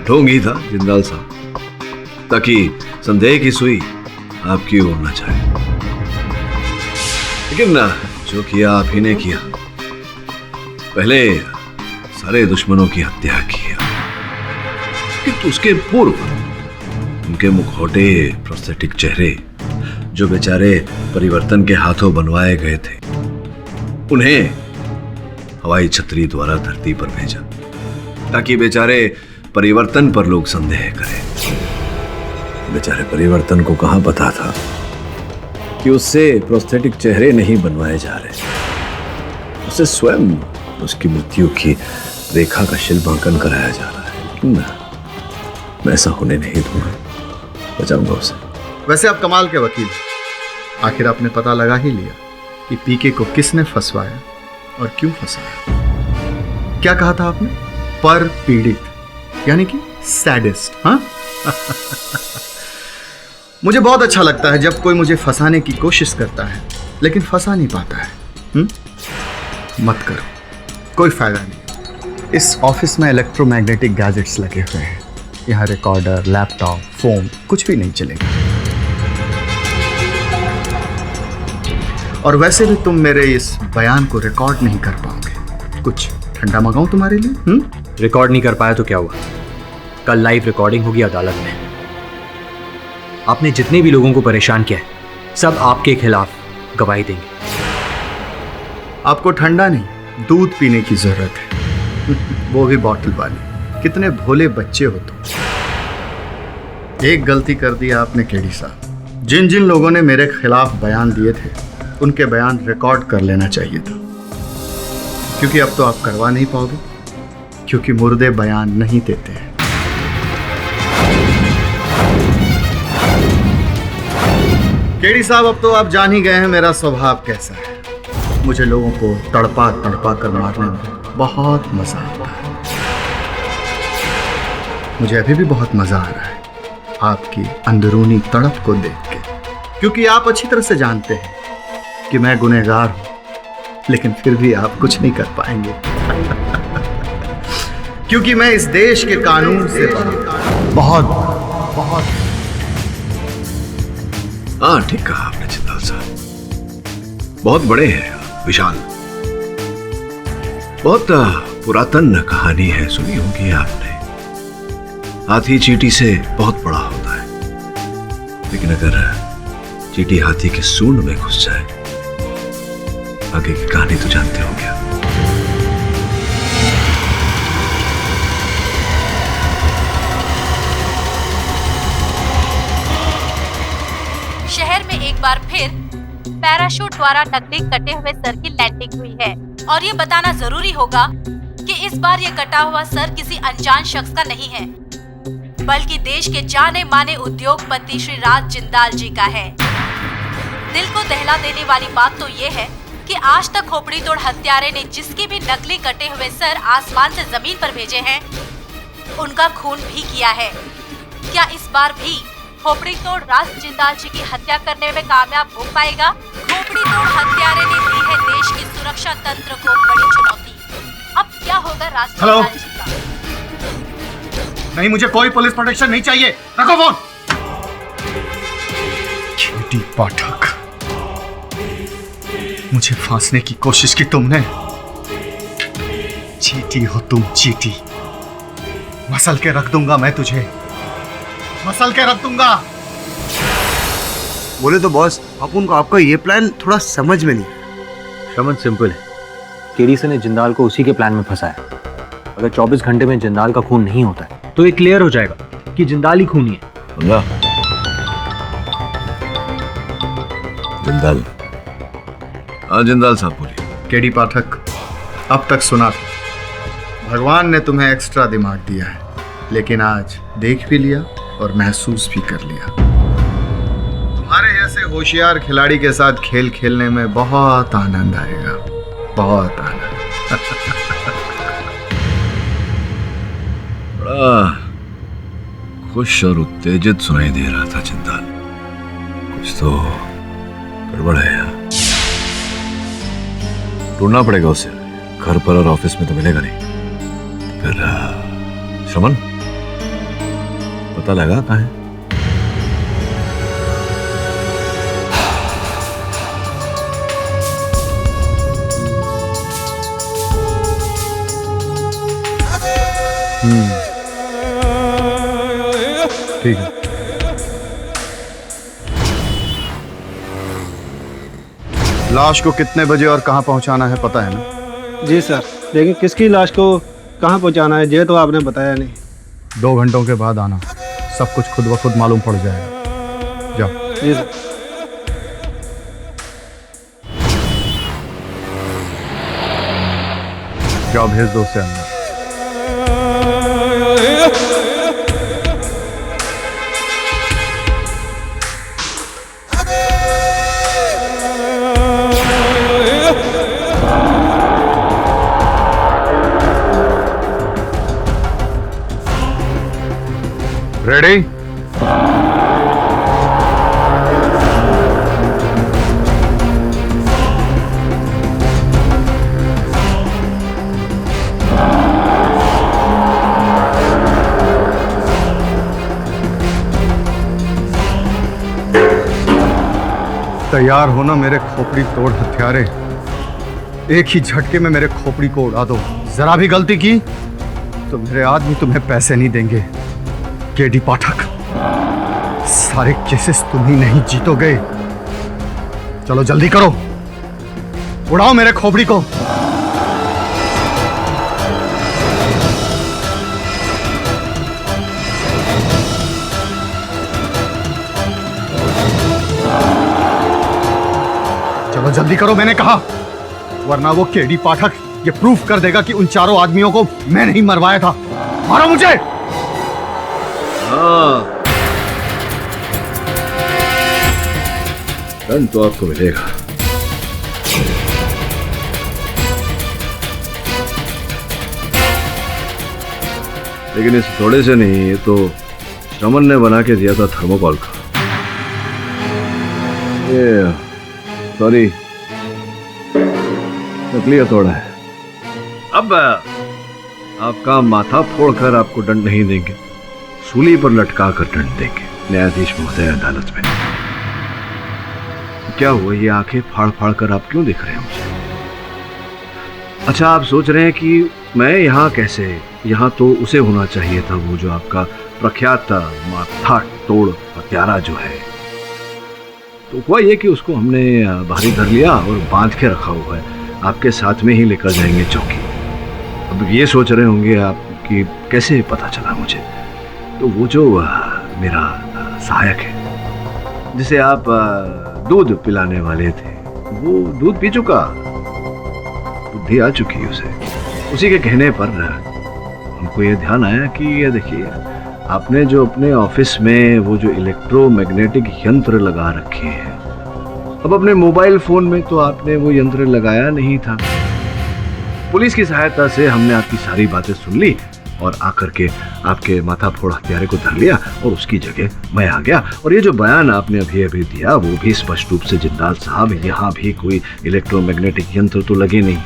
ढोंग ही था जिंदाल साहब, ताकि संदेह की सुई आपकी ओर न जाए। लेकिन जो किया आप ही ने किया। पहले सारे दुश्मनों की हत्या की, किंतु उसके पूर्व उनके मुखौटे, प्रोस्थेटिक चेहरे जो बेचारे परिवर्तन के हाथों बनवाए गए थे, उन्हें हवाई छतरी द्वारा धरती पर भेजा ताकि बेचारे परिवर्तन पर लोग संदेह करें। बेचारे परिवर्तन को कहां पता था कि उससे प्रोस्थेटिक चेहरे नहीं बनवाए जा रहे, उसे स्वयं उसकी मृत्यु की रेखा का शिल्पांकन कराया जा रहा है। लेकिन मैं ऐसा होने नहीं दूंगा, बचाऊंगा उसे। वैसे आप कमाल के वकील हैं। आखिर आपने पता लगा ही लिया कि पीके को किसने फंसवाया और क्यों फंसाया। क्या कहा था आपने? पर पीड़ित, यानी कि सैडिस्ट। हाँ मुझे बहुत अच्छा लगता है जब कोई मुझे फंसाने की कोशिश करता है लेकिन फंसा नहीं पाता है। मत करो, कोई फायदा नहीं। इस ऑफिस में इलेक्ट्रोमैग्नेटिक गैजेट्स लगे हुए हैं। यहाँ रिकॉर्डर, लैपटॉप, फोन कुछ भी नहीं चलेगा। और वैसे भी तुम मेरे इस बयान को रिकॉर्ड नहीं कर पाओगे। कुछ ठंडा मंगाऊं तुम्हारे लिए? रिकॉर्ड नहीं कर पाया तो क्या हुआ? कल लाइव रिकॉर्डिंग होगी अदालत में। आपने जितने भी लोगों को परेशान किया है, सब आपके खिलाफ गवाही देंगे। आपको ठंडा नहीं, दूध पीने की जरूरत है, वो भी बॉटल वाली। कितने भोले बच्चे हो तुम। एक गलती कर दी आपने केडी साहब। जिन जिन लोगों ने मेरे खिलाफ बयान दिए थे, उनके बयान रिकॉर्ड कर लेना चाहिए था, क्योंकि अब तो आप करवा नहीं पाओगे, क्योंकि मुर्दे बयान नहीं देते हैं। केडी साहब, अब तो आप जान ही गए हैं मेरा स्वभाव कैसा है। मुझे लोगों को तड़पा तड़पा कर मारने में बहुत मजा आता है। मुझे अभी भी बहुत मजा आ रहा है आपकी अंदरूनी तड़प को देख के, क्योंकि आप अच्छी तरह से जानते हैं कि मैं गुनहगार हूं, लेकिन फिर भी आप कुछ नहीं कर पाएंगे क्योंकि मैं इस देश के कानून से बहुत बहुत। हाँ, ठीक कहा आपने जिंदाल साहब। बहुत बड़े हैं आप, विशाल। बहुत पुरातन कहानी है, सुनी होगी आपने। हाथी चींटी से बहुत बड़ा होता है, लेकिन अगर चींटी हाथी के सूंड में घुस जाए, आगे की कहानी तो जानते हो क्या। शहर में एक बार फिर पैराशूट द्वारा नकली कटे हुए सर की लैंडिंग हुई है, और ये बताना जरूरी होगा कि इस बार ये कटा हुआ सर किसी अनजान शख्स का नहीं है, बल्कि देश के जाने माने उद्योगपति श्री राज जिंदाल जी का है। दिल को दहला देने वाली बात तो ये है कि आज तक खोपड़ी तोड़ हत्यारे ने जिसके भी नकली कटे हुए सर आसमान से जमीन पर भेजे हैं, उनका खून भी किया है। क्या इस बार भी खोपड़ी तोड़ राज जिंदाल जी की हत्या करने में कामयाब हो पाएगा? खोपड़ी तोड़ हत्यारे ने दी है देश की सुरक्षा तंत्र को बड़ी चुनौती। अब क्या होगा राज जिंदाल जी का? नहीं, मुझे कोई पुलिस प्रोटेक्शन नहीं चाहिए। रखो फोन। केडी पाठक, मुझे फांसने की कोशिश की तुमने। चीटी हो तुम, चीटी। मसल के रख दूंगा मैं तुझे, मसल के रख दूंगा। बोले तो बॉस, अपुन को आपका ये प्लान थोड़ा समझ में नहीं। समझ सिंपल है। केडी से ने जिंदाल को उसी के प्लान में फंसाया। अगर 24 घंटे में जिंदाल का खून नहीं होता है तो ये क्लियर हो जाएगा कि जिंदाल ही खूनी है। जिंदाल। हाँ जिंदाल साहब बोलिए। केडी पाठक, अब तक सुना था भगवान ने तुम्हें एक्स्ट्रा दिमाग दिया है, लेकिन आज देख भी लिया और महसूस भी कर लिया। तुम्हारे जैसे होशियार खिलाड़ी के साथ खेल खेलने में बहुत आनंद आएगा, बहुत आनंद। बड़ा खुश और उत्तेजित सुनाई दे रहा था जिंदाल। कुछ तो गड़बड़ है यहाँ। ढूंढना पड़ेगा उसे, घर पर और ऑफिस में तो मिलेगा नहीं। फिर श्रमन पता लगा कहाँ है? ठीक है। लाश को कितने बजे और कहां पहुंचाना है पता है ना? जी सर, लेकिन किसकी लाश को कहां पहुंचाना है ये तो आपने बताया नहीं। 2 घंटों के बाद आना, सब कुछ खुद ब खुद मालूम पड़ जाएगा। जाओ। जी सर। जाओ, भेज दो उसे अंदर। रेडी? तैयार होना मेरे खोपड़ी तोड़ हत्यारे। एक ही झटके में मेरे खोपड़ी को उड़ा दो। जरा भी गलती की तो मेरे आदमी तुम्हें पैसे नहीं देंगे। केडी पाठक, सारे केसेस तुम ही नहीं जीतोगे। चलो जल्दी करो, उड़ाओ मेरे खोपड़ी को। चलो जल्दी करो, मैंने कहा, वरना वो केडी पाठक ये प्रूफ कर देगा कि उन चारों आदमियों को मैं नहीं मरवाया था। मारो मुझे। धन तो आपको मिलेगा। लेकिन इस थोड़े से नहीं, ये तो रमन ने बना के दिया था थर्मोकॉल का। ये सॉरी, नकली हथौड़ा है। अब आपका माथा फोड़कर आपको दंड नहीं देंगे, सूली पर लटका कर दंड देंगे न्यायाधीश महोदय अदालत में। क्या हुआ, ये आंखें फाड़ फाड़ कर आप क्यों देख रहे हैं मुझे? अच्छा, आप सोच रहे हैं कि मैं यहाँ कैसे, यहाँ तो उसे होना चाहिए था वो जो आपका प्रख्यात माथा तोड़ हत्यारा जो है। तो हुआ ये कि उसको हमने बाहरी कर लिया और बांध के रखा हुआ है, आपके साथ में ही लेकर जाएंगे चौकी। अब ये सोच रहे होंगे आप कि कैसे पता चला मुझे। तो वो जो मेरा सहायक है जिसे आप दूध पिलाने वाले थे, वो दूध पी चुका, बुद्धि आ चुकी उसे। उसी के कहने पर हमको ये ध्यान आया कि ये देखिए, आपने जो अपने ऑफिस में वो जो इलेक्ट्रोमैग्नेटिक यंत्र लगा रखे हैं, अब अपने मोबाइल फोन में तो आपने वो यंत्र लगाया नहीं था। पुलिस की सहायता से हमने आपकी सारी बातें सुन ली और आकर के आपके माथा फोड़ हत्यारे को धर लिया और उसकी जगह मैं आ गया। और ये जो बयान आपने अभी अभी दिया वो भी स्पष्ट रूप से, जिंदाल साहब यहाँ भी कोई इलेक्ट्रोमैग्नेटिक यंत्र तो लगे नहीं,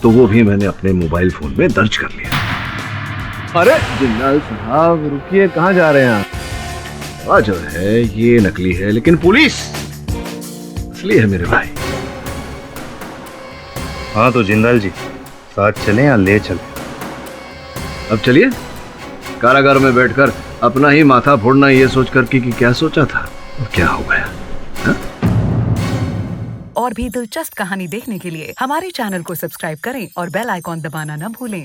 तो वो भी मैंने अपने मोबाइल फोन में दर्ज कर लिया। अरे जिंदाल साहब रुकिए, कहाँ जा रहे हैं आप? जो है ये नकली है, लेकिन पुलिस असली है मेरे भाई। हाँ तो जिंदाल जी, साथ चलें या ले चलें? अब चलिए। कारागार में बैठकर अपना ही माथा फोड़ना ये सोचकर कि क्या सोचा था और क्या हो गया। हा? और भी दिलचस्प कहानी देखने के लिए हमारे चैनल को सब्सक्राइब करें और बेल आइकॉन दबाना न भूलें।